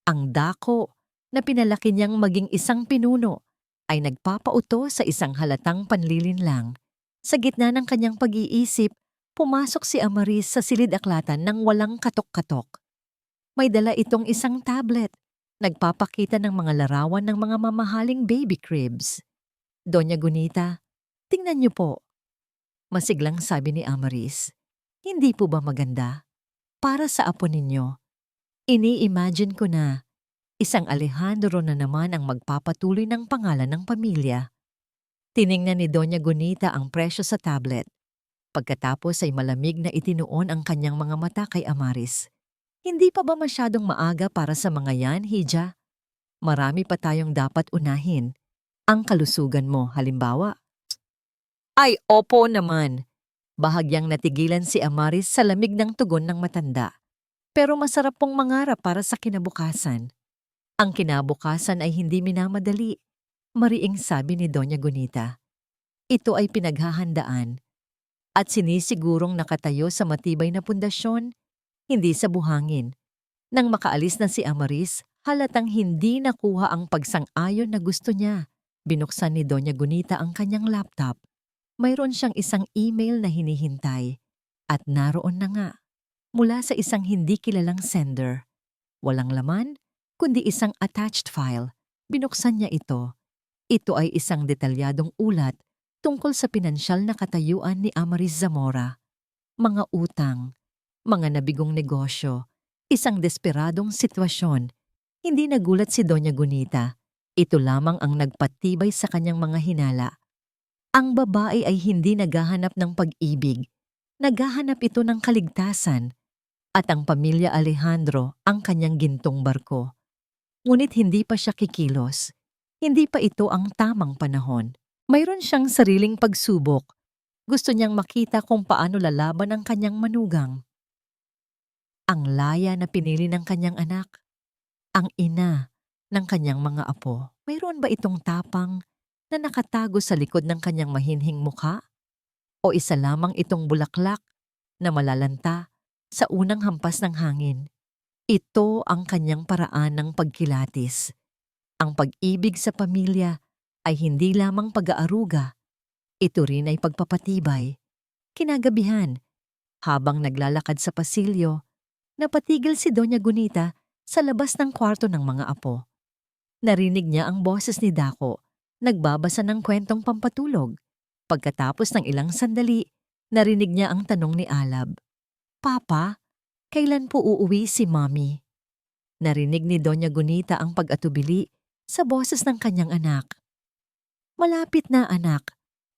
A: Ang Dako na pinalaki niyang maging isang pinuno ay nagpapauto sa isang halatang panlilinlang. Sa gitna ng kanyang pag-iisip, pumasok si Amaris sa silid-aklatan ng walang katok-katok. May dala itong isang tablet. Nagpapakita ng mga larawan ng mga mamahaling baby cribs. Doña Gunita, tingnan niyo po. Masiglang sabi ni Amaris, hindi po ba maganda? Para sa apo ninyo. Ini-imagine ko na isang Alejandro na naman ang magpapatuloy ng pangalan ng pamilya. Tiningnan ni Doña Gunita ang presyo sa tablet. Pagkatapos ay malamig na itinuon ang kanyang mga mata kay Amaris. Hindi pa ba masyadong maaga para sa mga yan, Hija? Marami pa tayong dapat unahin. Ang kalusugan mo, halimbawa. Ay, opo naman. Bahagyang natigilan si Amaris sa lamig ng tugon ng matanda. Pero masarap pong mangarap para sa kinabukasan. Ang kinabukasan ay hindi minamadali. Mariing sabi ni Doña Gunita. Ito ay pinaghahandaan at sinisigurong nakatayo sa matibay na pundasyon, hindi sa buhangin. Nang makaalis na si Amaris, halatang hindi nakuha ang pagsang-ayon na gusto niya. Binuksan ni Doña Gunita ang kanyang laptop. Mayroon siyang isang email na hinihintay at naroon na nga. Mula sa isang hindi kilalang sender. Walang laman, kundi isang attached file. Binuksan niya ito. Ito ay isang detalyadong ulat tungkol sa pinansyal na katayuan ni Amaris Zamora. Mga utang, mga nabigong negosyo, isang desperadong sitwasyon. Hindi nagulat si Doña Gunita. Ito lamang ang nagpatibay sa kanyang mga hinala. Ang babae ay hindi naghahanap ng pag-ibig. Naghahanap ito ng kaligtasan. At ang pamilya Alejandro ang kanyang gintong barko. Ngunit hindi pa siya kikilos. Hindi pa ito ang tamang panahon. Mayroon siyang sariling pagsubok. Gusto niyang makita kung paano lalaban ang kanyang manugang. Ang Laya na pinili ng kanyang anak. Ang ina ng kanyang mga apo. Mayroon ba itong tapang na nakatago sa likod ng kanyang mahinhing mukha? O isa lamang itong bulaklak na malalanta sa unang hampas ng hangin? Ito ang kanyang paraan ng pagkilatis. Ang pag-ibig sa pamilya ay hindi lamang pag-aaruga. Ito rin ay pagpapatibay. Kinagabihan, habang naglalakad sa pasilyo, napatigil si Doña Gunita sa labas ng kwarto ng mga apo. Narinig niya ang boses ni Dako, nagbabasa ng kwentong pampatulog. Pagkatapos ng ilang sandali, narinig niya ang tanong ni Alab. Papa, kailan po uuwi si Mommy? Narinig ni Doña Gunita ang pag-atubili sa boses ng kanyang anak. Malapit na anak,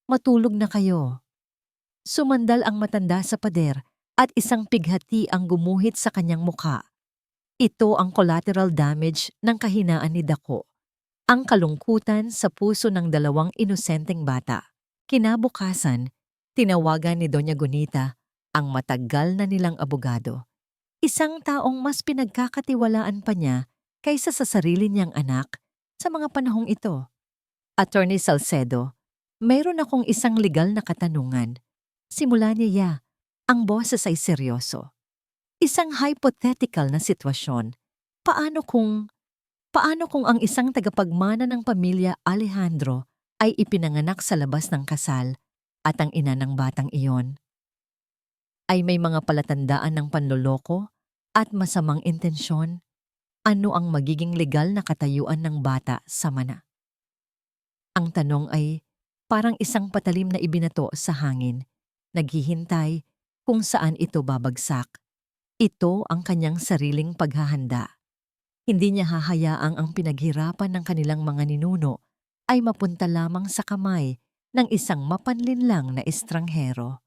A: matulog na kayo. Sumandal ang matanda sa pader at isang pighati ang gumuhit sa kanyang mukha. Ito ang collateral damage ng kahinaan ni Dako. Ang kalungkutan sa puso ng dalawang inosenteng bata. Kinabukasan, tinawagan ni Doña Gunita ang matagal na nilang abogado. Isang taong mas pinagkakatiwalaan pa niya kaysa sa sarili niyang anak sa mga panahong ito. Attorney Salcedo, mayroon akong isang legal na katanungan. Simula niya, ang boses ay seryoso. Isang hypothetical na sitwasyon. Paano kung ang isang tagapagmana ng pamilya Alejandro ay ipinanganak sa labas ng kasal at ang ina ng batang iyon ay may mga palatandaan ng panloloko at masamang intensyon? Ano ang magiging legal na katayuan ng bata sa mana? Ang tanong ay parang isang patalim na ibinato sa hangin. Naghihintay kung saan ito babagsak. Ito ang kanyang sariling paghahanda. Hindi niya hahayaang ang pinaghirapan ng kanilang mga ninuno ay mapunta lamang sa kamay ng isang mapanlinlang na estranghero.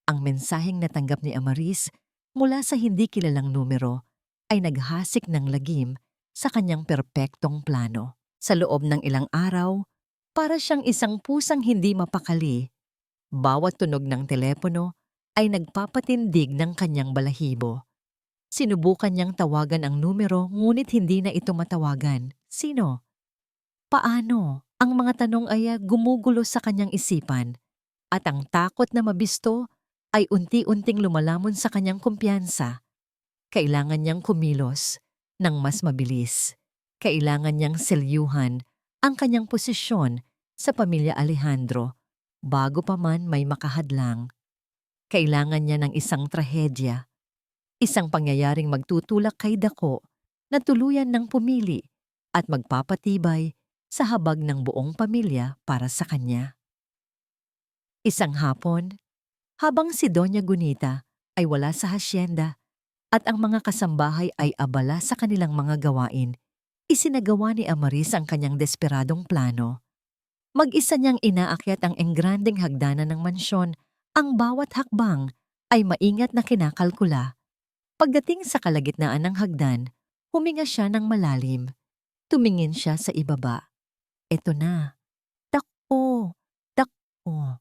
A: Ang mensaheng natanggap ni Amaris mula sa hindi kilalang numero ay naghasik ng lagim sa kanyang perpektong plano. Sa loob ng ilang araw, para siyang isang pusang hindi mapakali, bawat tunog ng telepono ay nagpapatindig ng kanyang balahibo. Sinubukan niyang tawagan ang numero ngunit hindi na ito matawagan. Sino? Paano? Ang mga tanong ay gumugulo sa kanyang isipan at ang takot na mabisto ay unti-unting lumalamon sa kanyang kumpiyansa. Kailangan niyang kumilos ng mas mabilis. Kailangan niyang selyuhan ang kanyang posisyon sa pamilya Alejandro bago pa man may makahadlang. Kailangan niya ng isang trahedya. Isang pangyayaring magtutulak kay Dako na tuluyan ng pumili at magpapatibay sa habag ng buong pamilya para sa kanya. Isang hapon, habang si Doña Gunita ay wala sa hasyenda at ang mga kasambahay ay abala sa kanilang mga gawain, isinagawa ni Amaris ang kanyang desperadong plano. Mag-isa niyang inaakyat ang engrandeng hagdanan ng mansyon. Ang bawat hakbang ay maingat na kinakalkula. Pagdating sa kalagitnaan ng hagdan, huminga siya ng malalim. Tumingin siya sa ibaba. Eto na. Dako! Dako!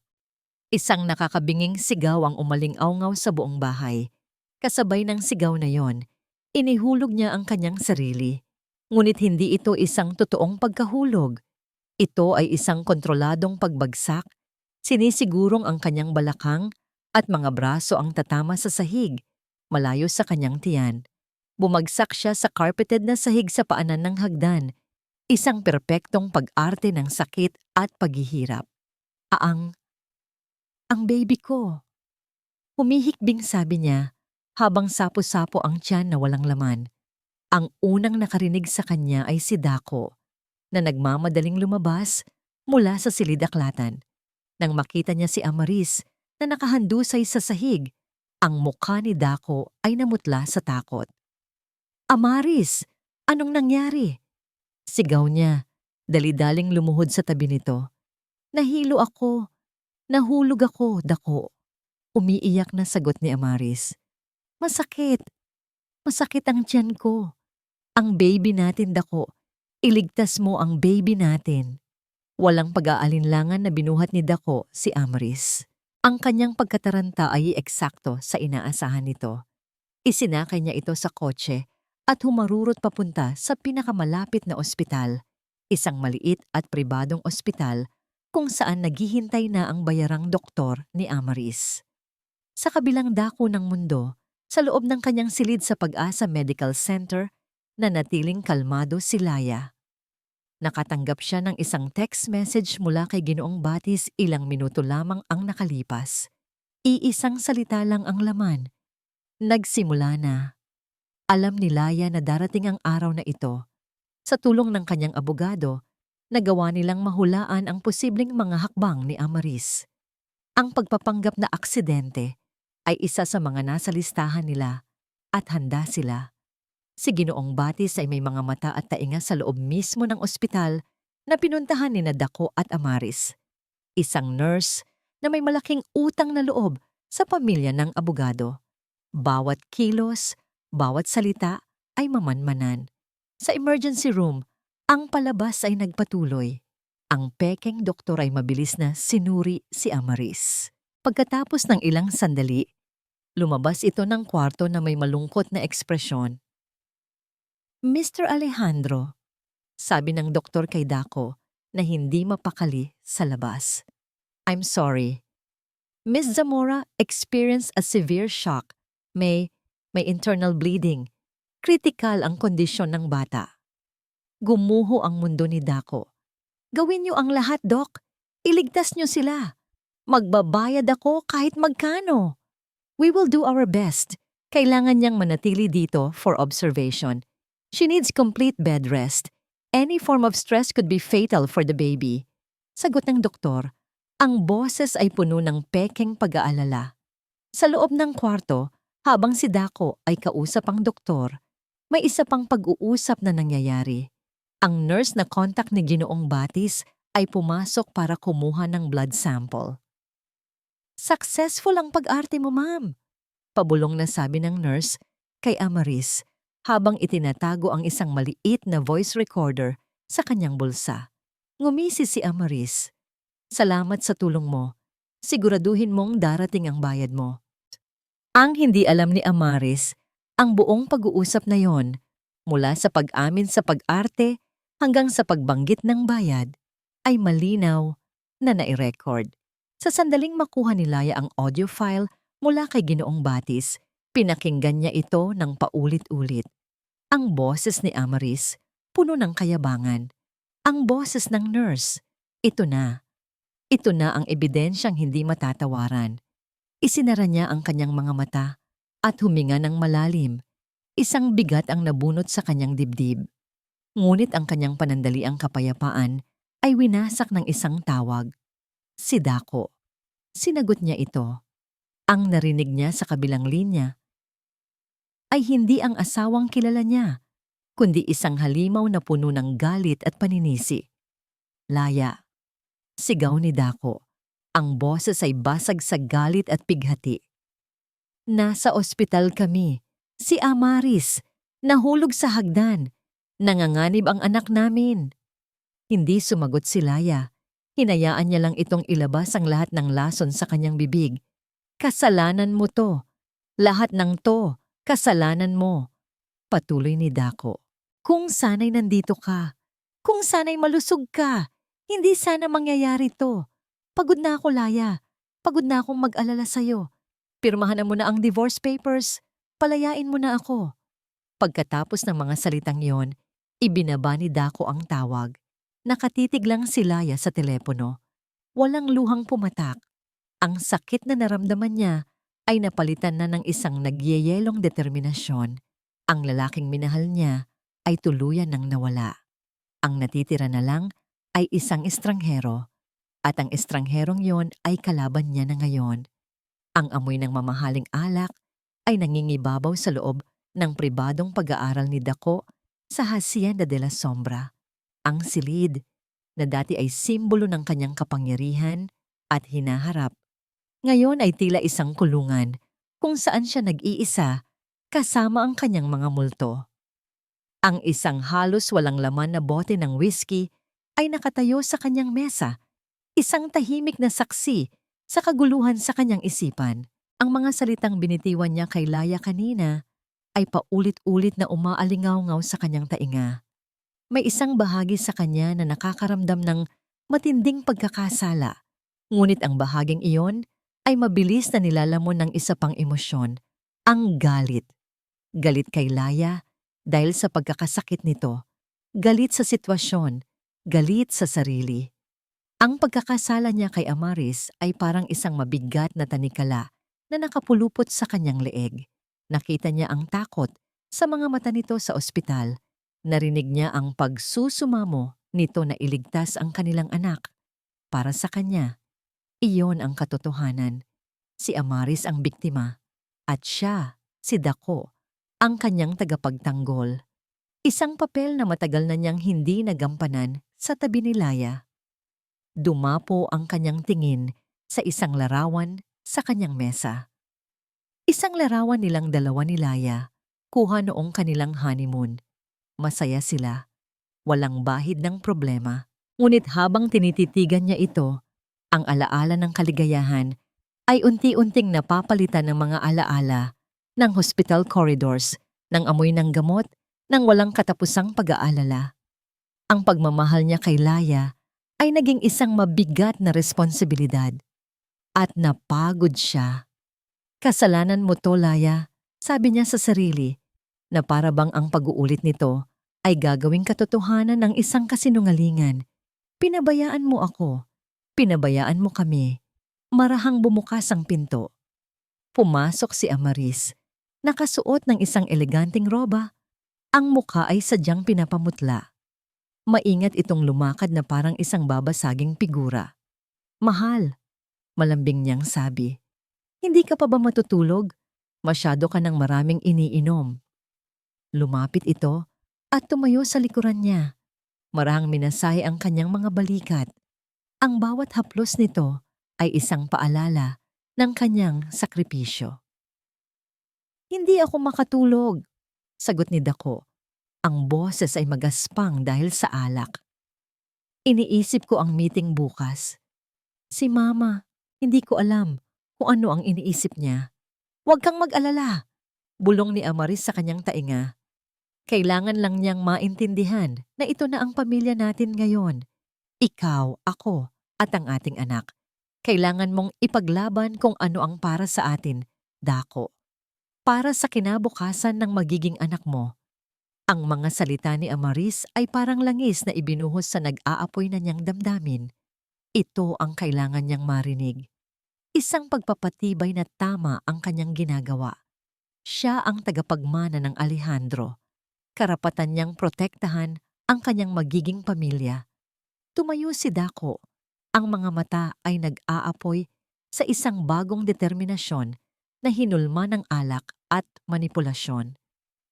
A: Isang nakakabinging sigaw ang umaling-awngaw sa buong bahay. Kasabay ng sigaw na yon, inihulog niya ang kanyang sarili. Ngunit hindi ito isang totoong pagkahulog. Ito ay isang kontroladong pagbagsak. Sinisigurong ang kanyang balakang at mga braso ang tatama sa sahig, malayo sa kanyang tiyan. Bumagsak siya sa carpeted na sahig sa paanan ng hagdan, isang perpektong pag-arte ng sakit at paghihirap. Ang baby ko. Humihikbing sabi niya, habang sapo-sapo ang tiyan na walang laman. Ang unang nakarinig sa kanya ay si Dako, na nagmamadaling lumabas mula sa silid-aklatan. Nang makita niya si Amaris na nakahandusay sa sahig, ang mukha ni Dako ay namutla sa takot. Amaris! Anong nangyari? Sigaw niya, dali-daling lumuhod sa tabi nito. Nahilo ako. Nahulog ako, Dako. Umiiyak na sagot ni Amaris. Masakit. Masakit ang tiyan ko. Ang baby natin, Dako. Iligtas mo ang baby natin. Walang pag-aalinlangan na binuhat ni Dako si Amaris. Ang kanyang pagkataranta ay eksakto sa inaasahan nito. Isinakay niya ito sa kotse at humarurot papunta sa pinakamalapit na ospital, isang maliit at pribadong ospital kung saan naghihintay na ang bayarang doktor ni Amaris. Sa kabilang dako ng mundo, sa loob ng kanyang silid sa Pag-asa Medical Center, nanatiling kalmado si Laya. Nakatanggap siya ng isang text message mula kay Ginoong Batis ilang minuto lamang ang nakalipas. Iisang salita lang ang laman. Nagsimula na. Alam ni Laya na darating ang araw na ito. Sa tulong ng kanyang abogado, nagawa nilang mahulaan ang posibleng mga hakbang ni Amaris. Ang pagpapanggap na aksidente ay isa sa mga nasa listahan nila at handa sila. Si Ginoong Batis ay may mga mata at tainga sa loob mismo ng ospital na pinuntahan ni Dako at Amaris. Isang nurse na may malaking utang na loob sa pamilya ng abogado. Bawat kilos, bawat salita ay mamanmanan. Sa emergency room, ang palabas ay nagpatuloy. Ang pekeng doktor ay mabilis na sinuri si Amaris. Pagkatapos ng ilang sandali, lumabas ito ng kwarto na may malungkot na ekspresyon. Mr. Alejandro, sabi ng doktor kay Dako na hindi mapakali sa labas. I'm sorry. Miss Zamora experienced a severe shock. May internal bleeding. Critical ang kondisyon ng bata. Gumuho ang mundo ni Dako. Gawin niyo ang lahat, Doc. Iligtas niyo sila. Magbabayad ako kahit magkano. We will do our best. Kailangan niyang manatili dito for observation. She needs complete bed rest. Any form of stress could be fatal for the baby. Sagot ng doktor Ang boses ay puno ng pekeng pag-aalala. Sa loob ng kwarto, habang si Dako ay kausap ang doktor, may isa pang pag-uusap na nangyayari. Ang nurse na contact ni Ginoong Batis ay pumasok para kumuha ng blood sample. "Successful ang pag-arte mo, ma'am," pabulong na sabi ng nurse kay Amaris habang itinatago ang isang maliit na voice recorder sa kanyang bulsa. Ngumisi si Amaris. "Salamat sa tulong mo. Siguraduhin mong darating ang bayad mo." Ang hindi alam ni Amaris, ang buong pag-uusap na yon, mula sa pag-amin sa pag-arte hanggang sa pagbanggit ng bayad, ay malinaw na nai-record. Sa sandaling makuha ni Laya ang audio file mula kay Ginoong Batis, pinakinggan niya ito ng paulit-ulit. Ang boses ni Amaris, puno ng kayabangan. Ang boses ng nurse, ito na. Ito na ang ebidensyang hindi matatawaran. Isinara niya ang kanyang mga mata at huminga ng malalim. Isang bigat ang nabunot sa kanyang dibdib. Ngunit ang kanyang panandaliang kapayapaan ay winasak ng isang tawag. Si Dako. Sinagot niya ito. Ang narinig niya sa kabilang linya ay hindi ang asawang kilala niya, kundi isang halimaw na puno ng galit at paninisi. "Laya." Sigaw ni Dako. Ang boses ay basag sa galit at pighati. "Nasa ospital kami. Si Amaris. Nahulog sa hagdan. Nanganganib ang anak namin." Hindi sumagot si Laya. Hinayaan niya lang itong ilabas ang lahat ng lason sa kanyang bibig. "Kasalanan mo to. Lahat ng to, kasalanan mo." Patuloy ni Dako. "Kung sana'y nandito ka. Kung sana'y malusog ka. Hindi sana mangyayari to. Pagod na ako, Laya. Pagod na akong mag-alala sa'yo. Pirmahan mo na ang divorce papers. Palayain mo na ako." Pagkatapos ng mga salitang yon, ibinaba ni Dako ang tawag. Nakatitig lang si Laya sa telepono. Walang luhang pumatak. Ang sakit na naramdaman niya ay napalitan na ng isang nagyeyelong determinasyon. Ang lalaking minahal niya ay tuluyan ng nawala. Ang natitira na lang ay isang estranghero. At ang estrangherong yon ay kalaban niya na ngayon. Ang amoy ng mamahaling alak ay nangingibabaw sa loob ng pribadong pag-aaral ni Dako sa Hacienda de la Sombra. Ang silid, na dati ay simbolo ng kanyang kapangyarihan at hinaharap, ngayon ay tila isang kulungan kung saan siya nag-iisa kasama ang kanyang mga multo. Ang isang halos walang laman na bote ng whiskey ay nakatayo sa kanyang mesa. Isang tahimik na saksi sa kaguluhan sa kanyang isipan. Ang mga salitang binitiwan niya kay Laya kanina ay paulit-ulit na umaalingaw-ngaw sa kanyang tainga. May isang bahagi sa kanya na nakakaramdam ng matinding pagkakasala. Ngunit ang bahaging iyon ay mabilis na nilalamon ng isa pang emosyon, ang galit. Galit kay Laya dahil sa pagkakasakit nito. Galit sa sitwasyon. Galit sa sarili. Ang pagkakasala niya kay Amaris ay parang isang mabigat na tanikala na nakapulupot sa kanyang leeg. Nakita niya ang takot sa mga mata nito sa ospital. Narinig niya ang pagsusumamo nito na iligtas ang kanilang anak. Para sa kanya, iyon ang katotohanan. Si Amaris ang biktima at siya, si Dako, ang kanyang tagapagtanggol. Isang papel na matagal na niyang hindi nagampanan sa tabi ni Laya. Dumapo ang kanyang tingin sa isang larawan sa kanyang mesa. Isang larawan nilang dalawa ni Laya, kuha noong kanilang honeymoon. Masaya sila, walang bahid ng problema. Ngunit habang tinititigan niya ito, ang alaala ng kaligayahan ay unti-unting napapalitan ng mga alaala ng hospital corridors, ng amoy ng gamot, ng walang katapusang pag-aalala. Ang pagmamahal niya kay Laya ay naging isang mabigat na responsibilidad. At napagod siya. "Kasalanan mo to, Laya," sabi niya sa sarili, na para bang ang pag-uulit nito ay gagawing katotohanan ng isang kasinungalingan. "Pinabayaan mo ako. Pinabayaan mo kami." Marahang bumukas ang pinto. Pumasok si Amaris, nakasuot ng isang eleganteng roba. Ang mukha ay sadyang pinapamutla. Maingat itong lumakad na parang isang babasaging figura. Mahal, malambing niyang sabi. Hindi ka pa ba matutulog? Masyado ka ng maraming iniinom. Lumapit ito at tumayo sa likuran niya. Marahang minasahe ang kanyang mga balikat. Ang bawat haplos nito ay isang paalala ng kanyang sakripisyo. Hindi ako makatulog, sagot ni Dako. Ang boses ay magaspang dahil sa alak. Iniisip ko ang meeting bukas. Si Mama, hindi ko alam kung ano ang iniisip niya. Huwag kang mag-alala, bulong ni Amaris sa kanyang tainga. Kailangan lang niyang maintindihan na ito na ang pamilya natin ngayon. Ikaw, ako, at ang ating anak. Kailangan mong ipaglaban kung ano ang para sa atin, Dako. Para sa kinabukasan ng magiging anak mo. Ang mga salita ni Amaris ay parang langis na ibinuhos sa nag-aapoy na niyang damdamin. Ito ang kailangan niyang marinig. Isang pagpapatibay na tama ang kanyang ginagawa. Siya ang tagapagmana ng Alejandro. Karapatan niyang protektahan ang kanyang magiging pamilya. Tumayo si Dako. Ang mga mata ay nag-aapoy sa isang bagong determinasyon na hinulma ng alak at manipulasyon.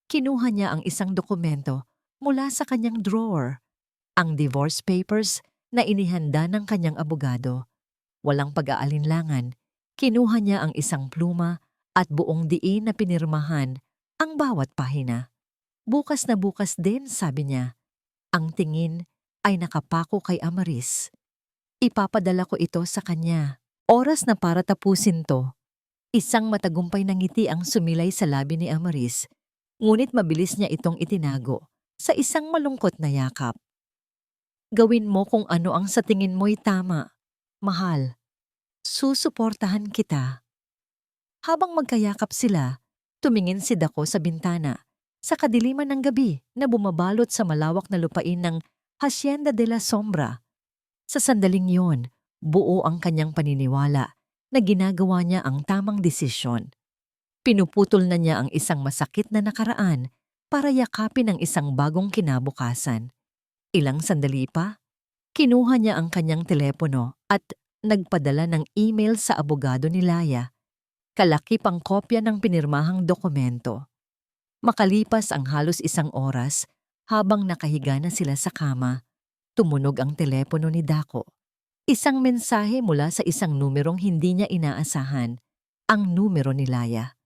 A: Kinuha niya ang isang dokumento mula sa kanyang drawer, ang divorce papers na inihanda ng kanyang abogado. Walang pag-aalinlangan, kinuha niya ang isang pluma at buong diin na pinirmahan ang bawat pahina. Bukas na bukas din, sabi niya. Ang tingin ay nakapako kay Amaris. Ipapadala ko ito sa kanya. Oras na para tapusin to. Isang matagumpay na ngiti ang sumilay sa labi ni Amaris, ngunit mabilis niya itong itinago sa isang malungkot na yakap. Gawin mo kung ano ang sa tingin mo'y tama. Mahal, susuportahan kita. Habang magkayakap sila, tumingin si Dako sa bintana, sa kadiliman ng gabi na bumabalot sa malawak na lupain ng Hacienda de la Sombra. Sa sandaling yon, buo ang kanyang paniniwala na ginagawa niya ang tamang desisyon. Pinuputol na niya ang isang masakit na nakaraan para yakapin ang isang bagong kinabukasan. Ilang sandali pa, kinuha niya ang kanyang telepono at nagpadala ng email sa abogado ni Laya. Kalakip ang kopya ng pinirmahang dokumento. Makalipas ang halos isang oras, habang nakahiga na sila sa kama, tumunog ang telepono ni Dako. Isang mensahe mula sa isang numerong hindi niya inaasahan, ang numero ni Laya.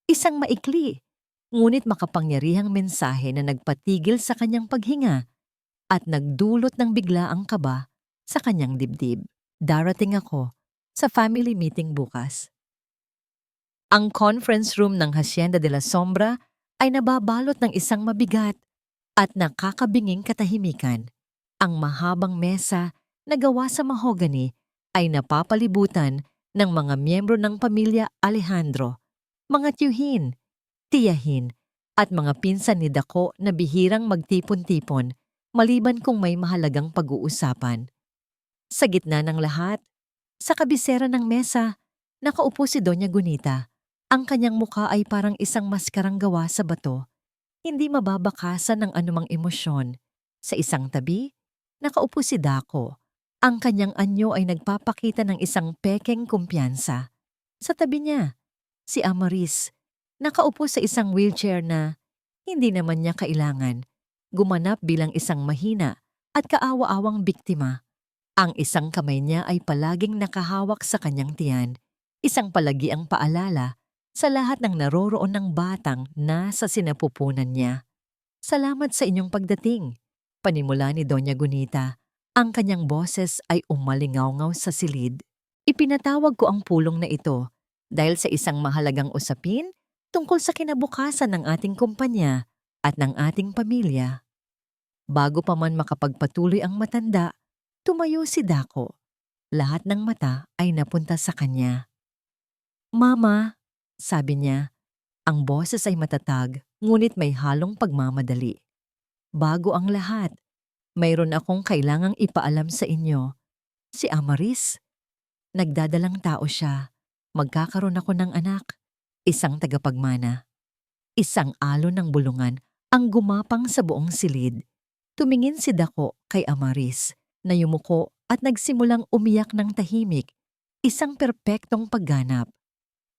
A: Isang maikli, ngunit makapangyarihang mensahe na nagpatigil sa kanyang paghinga at nagdulot ng biglaang kaba sa kanyang dibdib. Darating ako sa family meeting bukas. Ang conference room ng Hacienda de la Sombra ay nababalot ng isang mabigat at nakakabinging katahimikan. Ang mahabang mesa na gawa sa mahogany ay napapalibutan ng mga miyembro ng pamilya Alejandro, mga tiyuhin, tiyahin, at mga pinsan ni Dako na bihirang magtipon-tipon maliban kung may mahalagang pag-uusapan. Sa gitna ng lahat, sa kabisera ng mesa, nakaupo si Doña Gunita. Ang kanyang mukha ay parang isang maskarang gawa sa bato, hindi mababakasan ng anumang emosyon. Sa isang tabi, nakaupo si Dako. Ang kanyang anyo ay nagpapakita ng isang pekeng kumpiyansa. Sa tabi niya, si Amaris, nakaupo sa isang wheelchair na hindi naman niya kailangan, gumanap bilang isang mahina at kaawa-awang biktima. Ang isang kamay niya ay palaging nakahawak sa kanyang tiyan, isang palagiang paalala sa lahat ng naroroon ng batang nasa sinapupunan niya. Salamat sa inyong pagdating, panimula ni Doña Gunita. Ang kanyang boses ay umalingaw-ngaw sa silid. Ipinatawag ko ang pulong na ito dahil sa isang mahalagang usapin tungkol sa kinabukasan ng ating kumpanya at ng ating pamilya. Bago pa man makapagpatuloy ang matanda, tumayo si Dako. Lahat ng mata ay napunta sa kanya. Mama, sabi niya, ang boses ay matatag ngunit may halong pagmamadali. Bago ang lahat, mayroon akong kailangang ipaalam sa inyo. Si Amaris, nagdadalang tao siya. Magkakaroon ako ng anak, isang tagapagmana. Isang alon ng bulungan ang gumapang sa buong silid. Tumingin si Dako kay Amaris na yumuko at nagsimulang umiyak ng tahimik, isang perpektong pagganap.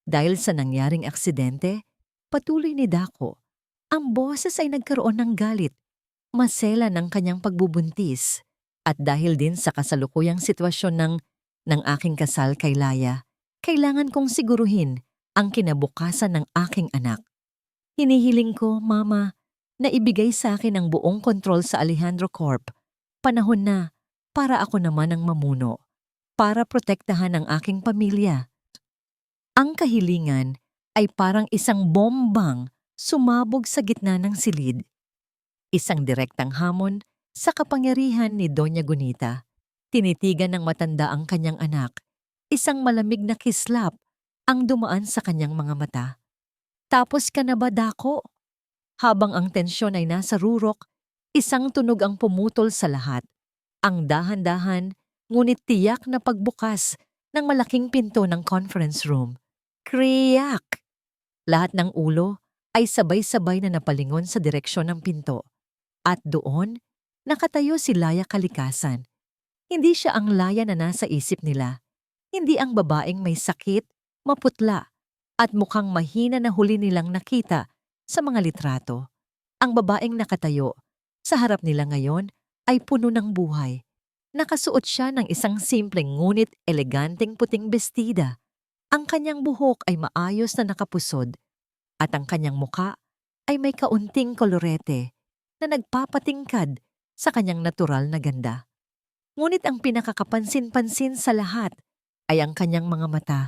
A: Dahil sa nangyaring aksidente, patuloy ni Dako, ang boses ay nagkaroon ng galit, masela ng kanyang pagbubuntis, at dahil din sa kasalukuyang sitwasyon ng aking kasal kay Laya, kailangan kong siguruhin ang kinabukasan ng aking anak. Hinihiling ko, Mama, na ibigay sa akin ang buong kontrol sa Alejandro Corp. Panahon na para ako naman ang mamuno, para protektahan ang aking pamilya. Ang kahilingan ay parang isang bombang sumabog sa gitna ng silid. Isang direktang hamon sa kapangyarihan ni Doña Gunita. Tinitigan ng matanda ang kanyang anak. Isang malamig na kislap ang dumaan sa kanyang mga mata. Tapos ka na ba, Dako? Habang ang tensyon ay nasa rurok, isang tunog ang pumutol sa lahat. Ang dahan-dahan, ngunit tiyak na pagbukas ng malaking pinto ng conference room. Kriyak! Lahat ng ulo ay sabay-sabay na napalingon sa direksyon ng pinto. At doon, nakatayo si Laya Kalikasan. Hindi siya ang Laya na nasa isip nila. Hindi ang babaeng may sakit, maputla, at mukhang mahina na huli nilang nakita sa mga litrato. Ang babaeng nakatayo sa harap nila ngayon ay puno ng buhay. Nakasuot siya ng isang simpleng ngunit eleganteng puting bestida. Ang kanyang buhok ay maayos na nakapusod at ang kanyang muka ay may kaunting kolorete na nagpapatingkad sa kanyang natural na ganda. Ngunit ang pinakakapansin-pansin sa lahat ay ang kanyang mga mata.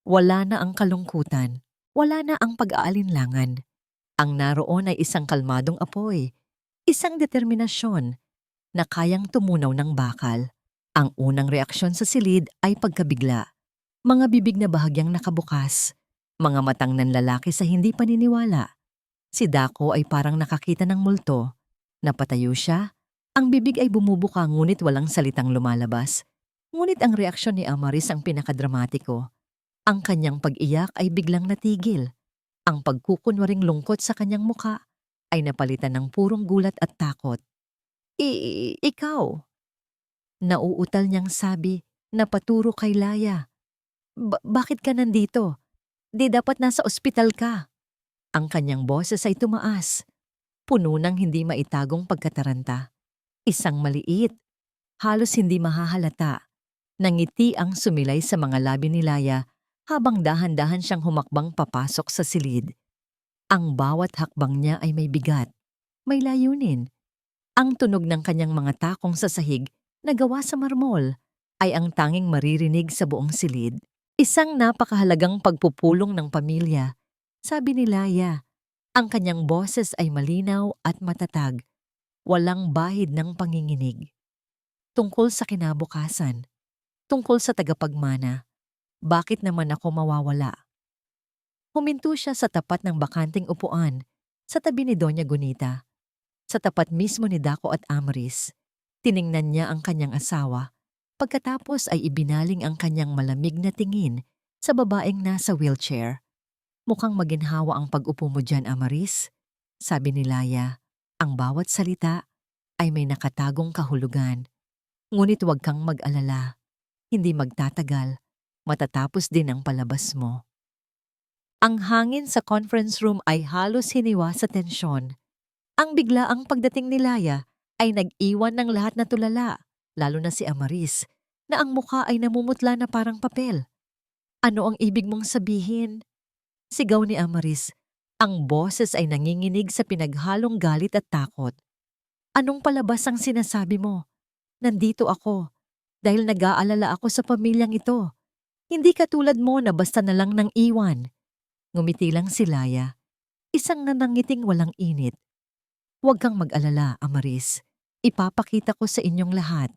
A: Wala na ang kalungkutan, wala na ang pag-aalinlangan. Ang naroon ay isang kalmadong apoy, isang determinasyon na kayang tumunaw ng bakal. Ang unang reaksyon sa silid ay pagkabigla. Mga bibig na bahagyang nakabukas, mga matang nanlalaki sa hindi paniniwala. Si Dako ay parang nakakita ng multo. Napatayo siya, ang bibig ay bumubuka ngunit walang salitang lumalabas. Ngunit ang reaksyon ni Amaris ang pinakadramatiko. Ang kanyang pag-iyak ay biglang natigil. Ang pagkukunwaring lungkot sa kanyang muka ay napalitan ng purong gulat at takot. Ikaw? Nauutal niyang sabi na paturo kay Laya. Bakit ka nandito? Di dapat nasa ospital ka. Ang kanyang boses ay tumaas, puno ng hindi maitagong pagkataranta. Isang maliit, halos hindi mahahalata, nangiti ang sumilay sa mga labi ni Laya habang dahan-dahan siyang humakbang papasok sa silid. Ang bawat hakbang niya ay may bigat, may layunin. Ang tunog ng kanyang mga takong sa sahig na gawa sa marmol ay ang tanging maririnig sa buong silid. Isang napakahalagang pagpupulong ng pamilya, sabi ni Laya. Ang kanyang boses ay malinaw at matatag, walang bahid ng panginginig. Tungkol sa kinabukasan, tungkol sa tagapagmana, bakit naman ako mawawala? Huminto siya sa tapat ng bakanting upuan, sa tabi ni Doña Gunita. Sa tapat mismo ni Dako at Amaris, tiningnan niya ang kanyang asawa. Pagkatapos ay ibinaling ang kanyang malamig na tingin sa babaeng nasa wheelchair. Mukhang maginhawa ang pag-upo mo dyan, Amaris, sabi ni Laya. Ang bawat salita ay may nakatagong kahulugan. Ngunit huwag kang mag-alala. Hindi magtatagal. Matatapos din ang palabas mo. Ang hangin sa conference room ay halos hiniwa sa tensyon. Ang biglaang pagdating ni Laya ay nag-iwan ng lahat na tulala, lalo na si Amaris, na ang mukha ay namumutla na parang papel. Ano ang ibig mong sabihin? Sigaw ni Amaris. Ang boses ay nanginginig sa pinaghalong galit at takot. Anong palabas ang sinasabi mo? Nandito ako dahil nag-aalala ako sa pamilyang ito. Hindi katulad mo na basta na lang nang iwan. Ngumiti lang si Laya, isang nanangiting walang init. Huwag kang mag-alala, Amaris. Ipapakita ko sa inyong lahat.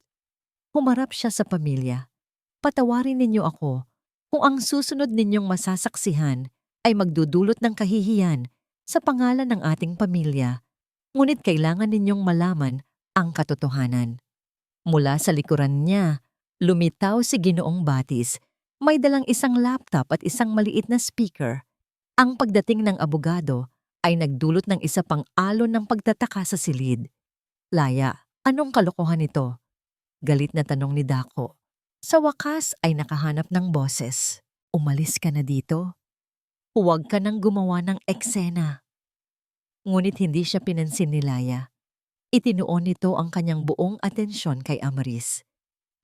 A: Humarap siya sa pamilya. Patawarin ninyo ako kung ang susunod ninyong masasaksihan ay magdudulot ng kahihiyan sa pangalan ng ating pamilya. Ngunit kailangan ninyong malaman ang katotohanan. Mula sa likuran niya, lumitaw si Ginoong Batis. May dalang isang laptop at isang maliit na speaker. Ang pagdating ng abogado ay nagdulot ng isa pang alon ng pagtataka sa silid. Laya, anong kalokohan ito? Galit na tanong ni Dako. Sa wakas ay nakahanap ng boses. Umalis ka na dito. Huwag ka nang gumawa ng eksena. Ngunit hindi siya pinansin ni Laya. Itinuon nito ang kanyang buong atensyon kay Amaris.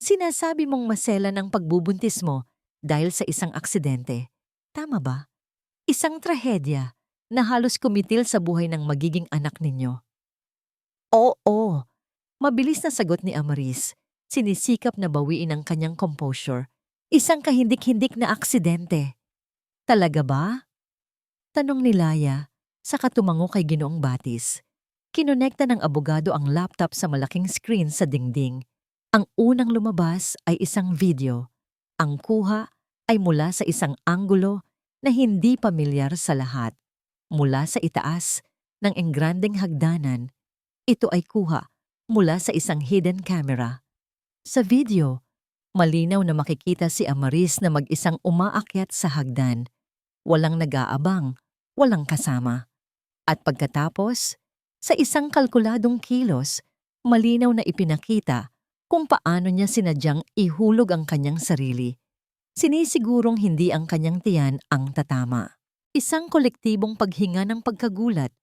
A: Sinasabi mong maselan ang pagbubuntis mo dahil sa isang aksidente. Tama ba? Isang trahedya na halos kumitil sa buhay ng magiging anak ninyo. Oo, mabilis na sagot ni Amaris. Sinisikap na bawiin ang kanyang composure. Isang kahindik-hindik na aksidente. Talaga ba? Tanong ni Laya, saka tumango kay Ginoong Batis. Kinonekta ng abogado ang laptop sa malaking screen sa dingding. Ang unang lumabas ay isang video. Ang kuha ay mula sa isang anggulo na hindi pamilyar sa lahat. Mula sa itaas ng engrandeng hagdanan, ito ay kuha mula sa isang hidden camera. Sa video, malinaw na makikita si Amaris na mag-isang umaakyat sa hagdan. Walang nag-aabang, walang kasama. At pagkatapos, sa isang kalkuladong kilos, malinaw na ipinakita kung paano niya sinadyang ihulog ang kanyang sarili. Sinisigurong hindi ang kanyang tiyan ang tatama. Isang kolektibong paghinga ng pagkagulat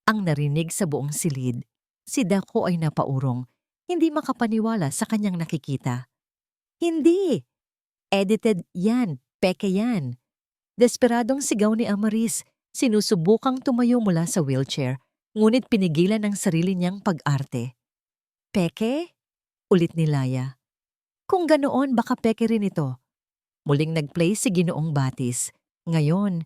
A: ang narinig sa buong silid. Si Dako ay napaurong, hindi makapaniwala sa kanyang nakikita. Hindi! Edited yan, peke yan. Desperadong sigaw ni Amaris, sinusubukang tumayo mula sa wheelchair, ngunit pinigilan ng sarili niyang pag-arte. Peke? Ulit ni Laya. Kung ganoon, baka peke rin ito. Muling nag-play si Ginoong Batis. Ngayon,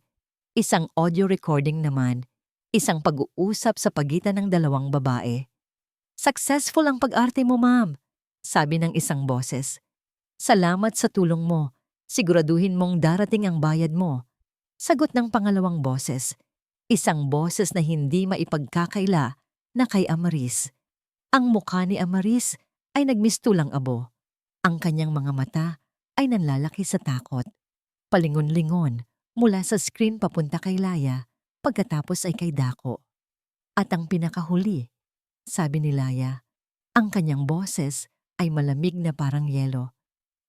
A: isang audio recording naman, isang pag-uusap sa pagitan ng dalawang babae. Successful ang pag-arte mo, ma'am, sabi ng isang boses. Salamat sa tulong mo. Siguraduhin mong darating ang bayad mo. Sagot ng pangalawang boses. Isang boses na hindi maipagkakaila na kay Amaris. Ang mukha ni Amaris ay nagmistulang abo. Ang kanyang mga mata ay nanlalaki sa takot. Palingon-lingon mula sa screen papunta kay Laya, pagkatapos ay kay Dako. At ang pinakahuli, sabi ni Laya, ang kanyang boses ay malamig na parang yelo.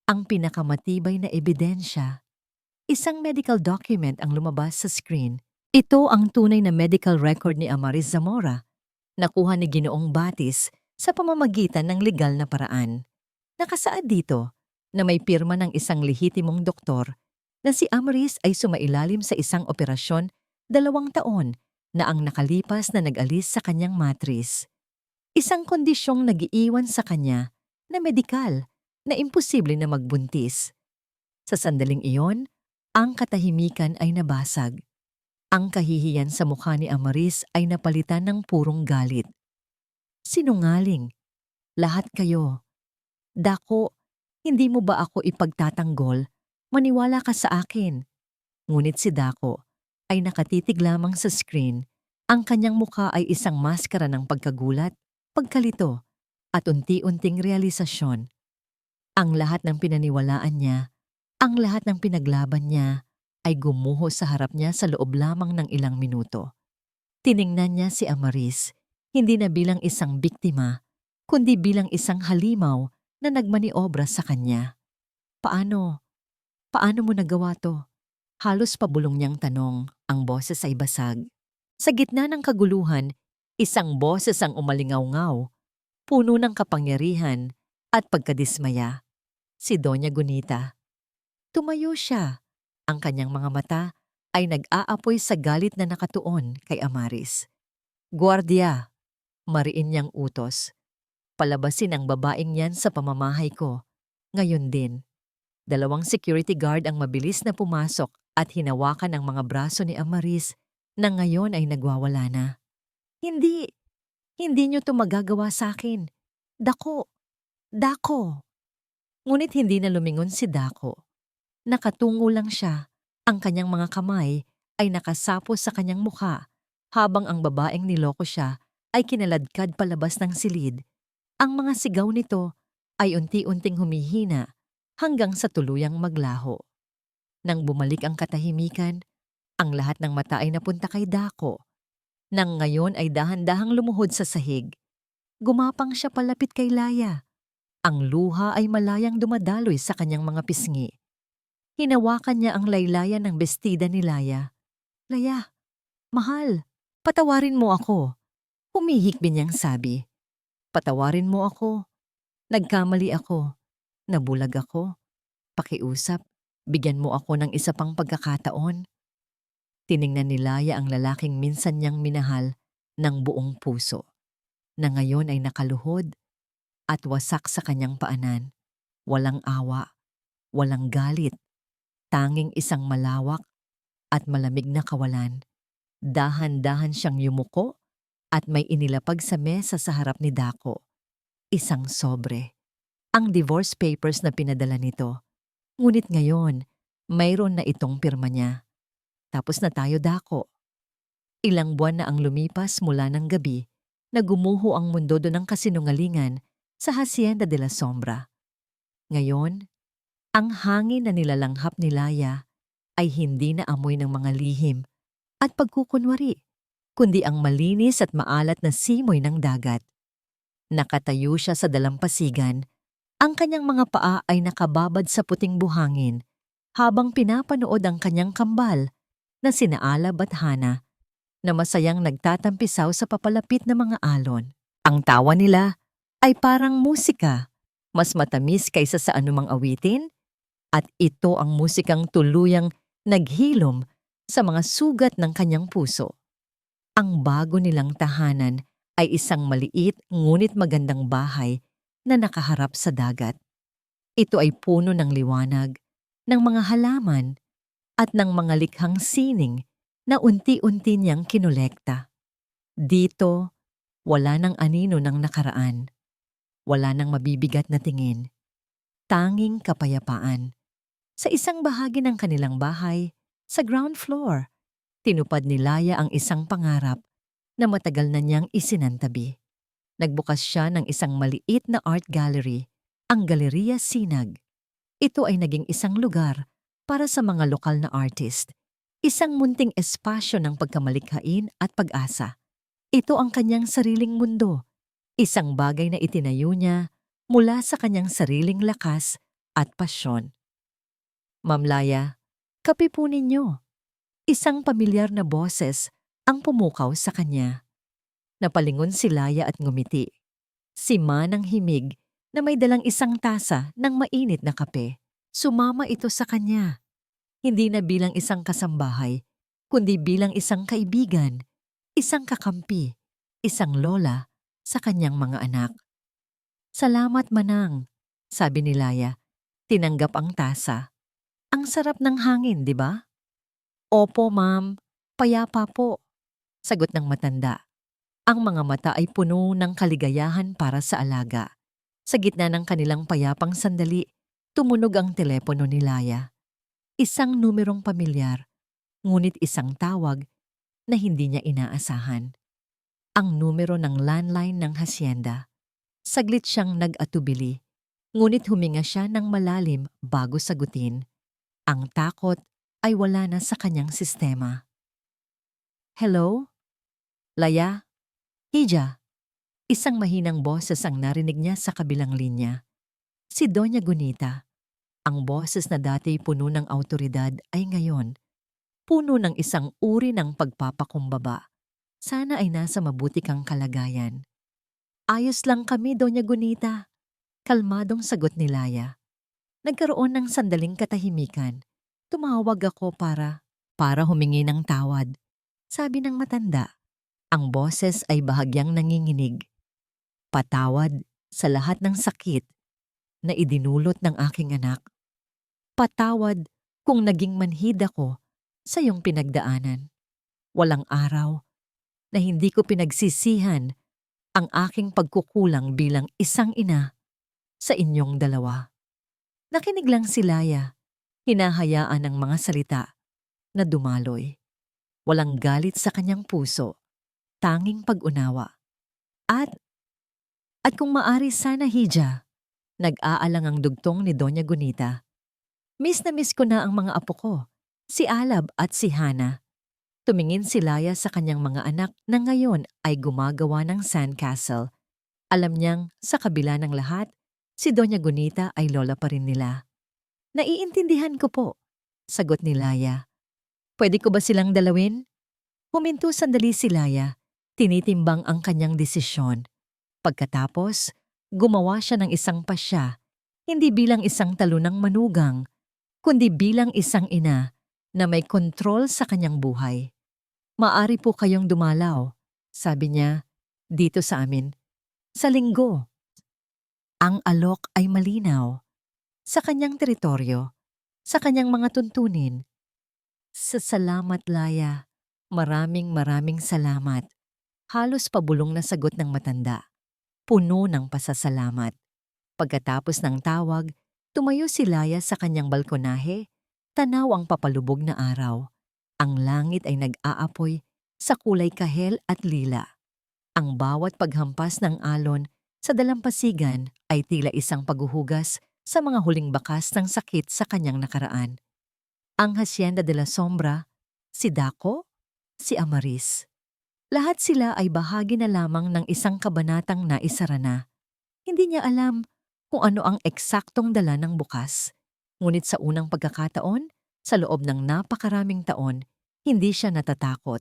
A: Ang pinakamatibay na ebidensya. Isang medical document ang lumabas sa screen. Ito ang tunay na medical record ni Amaris Zamora, nakuha ni Ginoong Batis sa pamamagitan ng legal na paraan. Nakasaad dito na may pirma ng isang lehitimong doktor na si Amaris ay sumailalim sa isang operasyon 2 taon na ang nakalipas na nag-alis sa kanyang matris. Isang kondisyong nag-iiwan sa kanya na medikal na imposible na magbuntis. Sa sandaling iyon, ang katahimikan ay nabasag. Ang kahihiyan sa mukha ni Amaris ay napalitan ng purong galit. Sinungaling. Lahat kayo. Dako, hindi mo ba ako ipagtatanggol? Maniwala ka sa akin. Ngunit si Dako ay nakatitig lamang sa screen. Ang kanyang mukha ay isang maskara ng pagkagulat, pagkalito, at unti-unting realisasyon. Ang lahat ng pinaniwalaan niya, ang lahat ng pinaglaban niya, ay gumuho sa harap niya sa loob lamang ng ilang minuto. Tiningnan niya si Amaris, hindi na bilang isang biktima, kundi bilang isang halimaw na nagmaniobra sa kanya. Paano? Paano mo nagawa to? Halos pabulong niyang tanong, ang boses ay basag. Sa gitna ng kaguluhan, isang boses ang umalingaw-ngaw, puno ng kapangyarihan at pagkadismaya. Si Doña Gunita. Tumayo siya. Ang kanyang mga mata ay nag-aapoy sa galit na nakatuon kay Amaris. Guardia, mariin niyang utos. Palabasin ang babaeng yan sa pamamahay ko. Ngayon din. 2 security guard ang mabilis na pumasok at hinawakan ang mga braso ni Amaris na ngayon ay nagwawala na. Hindi niyo to magagawa sa akin. Dako. Ngunit hindi na lumingon si Dako. Nakatungo lang siya. Ang kanyang mga kamay ay nakasapos sa kanyang mukha habang ang babaeng niloko siya ay kinaladkad palabas ng silid. Ang mga sigaw nito ay unti-unting humihina hanggang sa tuluyang maglaho. Nang bumalik ang katahimikan, ang lahat ng mata ay napunta kay Dako. Nang ngayon ay dahan-dahang lumuhod sa sahig. Gumapang siya palapit kay Laya. Ang luha ay malayang dumadaloy sa kanyang mga pisngi. Hinawakan niya ang laylayan ng bestida ni Laya. "Laya, mahal, patawarin mo ako." Humihikbi niyang sabi. "Patawarin mo ako. Nagkamali ako. Nabulag ako. Pakiusap, bigyan mo ako ng isa pang pagkakataon." Tiningnan ni Laya ang lalaking minsan niyang minahal ng buong puso, na ngayon ay nakaluhod at wasak sa kanyang paanan. Walang awa, walang galit, tanging isang malawak at malamig na kawalan. Dahan-dahan siyang yumuko at may inilapag sa mesa sa harap ni Dako. Isang sobre. Ang divorce papers na pinadala nito. Ngunit ngayon, mayroon na itong pirma niya. Tapos na tayo, Dako. Ilang buwan na ang lumipas mula ng gabi na gumuho ang mundo doon ng kasinungalingan sa Hacienda de la Sombra. Ngayon, ang hangin na nilalanghap ni Laya ay hindi na amoy ng mga lihim at pagkukunwari, kundi ang malinis at maalat na simoy ng dagat. Nakatayo siya sa dalampasigan, ang kanyang mga paa ay nakababad sa puting buhangin habang pinapanood ang kanyang kambal na sina Alab at Hana na masayang nagtatampisaw sa papalapit na mga alon. Ang tawa nila ay parang musika, mas matamis kaysa sa anumang awitin, at ito ang musikang tuluyang naghilom sa mga sugat ng kanyang puso. Ang bago nilang tahanan ay isang maliit ngunit magandang bahay na nakaharap sa dagat. Ito ay puno ng liwanag, ng mga halaman, at ng mga likhang sining na unti-unti niyang kinolekta. Dito, wala nang anino ng nakaraan. Wala nang mabibigat na tingin. Tanging kapayapaan. Sa isang bahagi ng kanilang bahay, sa ground floor, tinupad ni Laya ang isang pangarap na matagal na niyang isinantabi. Nagbukas siya ng isang maliit na art gallery, ang Galeria Sinag. Ito ay naging isang lugar para sa mga lokal na artist. Isang munting espasyo ng pagkamalikhain at pag-asa. Ito ang kanyang sariling mundo. Isang bagay na itinayo niya mula sa kanyang sariling lakas at pasyon. "Ma'am Laya, kape po ninyo." Isang pamilyar na boses ang pumukaw sa kanya. Napalingon si Laya at ngumiti. Si Manang himig na may dalang isang tasa ng mainit na kape. Sumama ito sa kanya. Hindi na bilang isang kasambahay, kundi bilang isang kaibigan, isang kakampi, isang lola sa kanyang mga anak. "Salamat, Manang," sabi ni Laya. Tinanggap ang tasa. "Ang sarap ng hangin, di ba?" "Opo, ma'am. Payapa po," sagot ng matanda. Ang mga mata ay puno ng kaligayahan para sa alaga. Sa gitna ng kanilang payapang sandali, tumunog ang telepono ni Laya. Isang numerong pamilyar, ngunit isang tawag na hindi niya inaasahan. Ang numero ng landline ng hacienda. Saglit siyang nag-atubili, ngunit huminga siya ng malalim bago sagutin. Ang takot ay wala na sa kanyang sistema. "Hello? Laya? Hija?" Isang mahinang boses ang narinig niya sa kabilang linya. Si Doña Gunita. Ang boses na dati puno ng awtoridad ay ngayon puno ng isang uri ng pagpapakumbaba. Sana ay nasa mabuti kang kalagayan. "Ayos lang kami, Doña Gunita." Kalmadong sagot ni Laya. Nagkaroon ng sandaling katahimikan. Tumawag ako para humingi ng tawad, sabi ng matanda. Ang boses ay bahagyang nanginginig. Patawad sa lahat ng sakit na idinulot ng aking anak. Patawad kung naging manhid ako sa iyong pinagdaanan. Walang araw na hindi ko pinagsisihan ang aking pagkukulang bilang isang ina sa inyong dalawa. Nakinig lang si Laya, hinahayaan ang mga salita na dumaloy. Walang galit sa kanyang puso, tanging pag-unawa. At kung maari sana, Hija, nag-aalang ang dugtong ni Doña Gunita. Miss na miss ko na ang mga apo ko, si Alab at si Hana. Tumingin si Laya sa kanyang mga anak na ngayon ay gumagawa ng sandcastle. Alam niyang sa kabila ng lahat, Si Doña Gunita ay lola pa rin nila. Naiintindihan ko po, sagot ni Laya. Pwede ko ba silang dalawin? Huminto sandali si Laya, tinitimbang ang kanyang desisyon. Pagkatapos, gumawa siya ng isang pasya, hindi bilang isang talunang manugang, kundi bilang isang ina na may kontrol sa kanyang buhay. Maari po kayong dumalaw, sabi niya, dito sa amin. Sa linggo. Ang alok ay malinaw. Sa kanyang teritoryo, sa kanyang mga tuntunin. Sa salamat, Laya. Maraming salamat. Halos pabulong na sagot ng matanda. Puno ng pasasalamat. Pagkatapos ng tawag, tumayo si Laya sa kanyang balkonahe, tanaw ang papalubog na araw. Ang langit ay nag-aapoy sa kulay kahel at lila. Ang bawat paghampas ng alon sa dalampasigan ay tila isang paghuhugas sa mga huling bakas ng sakit sa kanyang nakaraan. Ang Hacienda de la Sombra, si Daco, si Amaris. Lahat sila ay bahagi na lamang ng isang kabanatang naisara na. Hindi niya alam kung ano ang eksaktong dala ng bukas. Ngunit sa unang pagkakataon, sa loob ng napakaraming taon, hindi siya natatakot.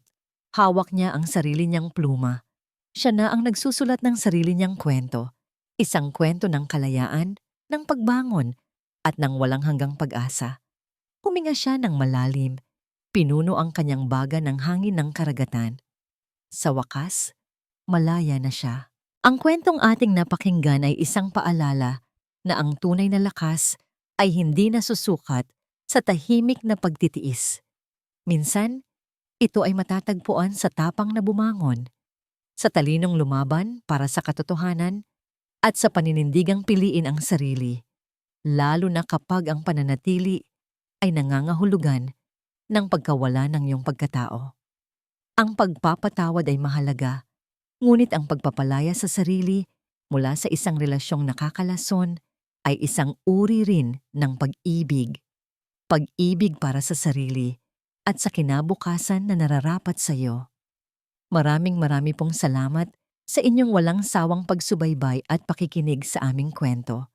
A: Hawak niya ang sarili niyang pluma. Siya na ang nagsusulat ng sarili niyang kwento. Isang kwento ng kalayaan, ng pagbangon, at ng walang hanggang pag-asa. Huminga siya ng malalim. Pinuno ang kanyang baga ng hangin ng karagatan. Sa wakas, malaya na siya. Ang kwentong ating napakinggan ay isang paalala na ang tunay na lakas ay hindi nasusukat sa tahimik na pagtitiis. Minsan, ito ay matatagpuan sa tapang na bumangon, sa talinong lumaban para sa katotohanan, at sa paninindigang piliin ang sarili, lalo na kapag ang pananatili ay nangangahulugan ng pagkawala ng iyong pagkatao. Ang pagpapatawad ay mahalaga, ngunit ang pagpapalaya sa sarili mula sa isang relasyong nakakalason ay isang uri rin ng pag-ibig. Pag-ibig para sa sarili at sa kinabukasan na nararapat sa iyo. Marami pong salamat sa inyong walang sawang pagsubaybay at pakikinig sa aming kwento.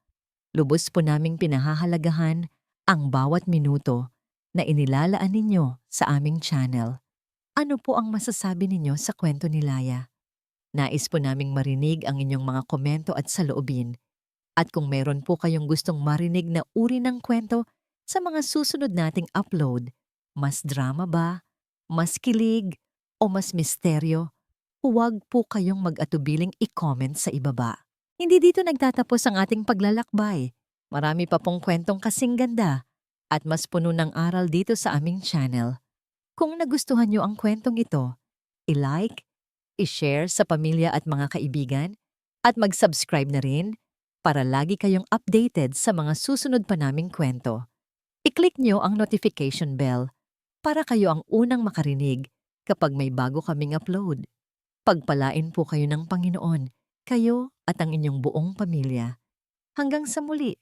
A: Lubos po naming pinahahalagahan ang bawat minuto na inilalaan ninyo sa aming channel. Ano po ang masasabi ninyo sa kwento ni Laya? Nais po naming marinig ang inyong mga komento at saloobin. At kung meron po kayong gustong marinig na uri ng kwento sa mga susunod nating upload, mas drama ba, mas kilig, o mas misteryo, huwag po kayong mag-atubiling i-comment sa ibaba. Hindi dito nagtatapos ang ating paglalakbay. Marami pa pong kwentong kasing ganda at mas puno ng aral dito sa aming channel. Kung nagustuhan nyo ang kwentong ito, i-like, i-share sa pamilya at mga kaibigan, at mag-subscribe na rin para lagi kayong updated sa mga susunod pa naming kwento. I-click nyo ang notification bell para kayo ang unang makarinig kapag may bago kaming upload. Pagpalain po kayo ng Panginoon, kayo at ang inyong buong pamilya. Hanggang sa muli.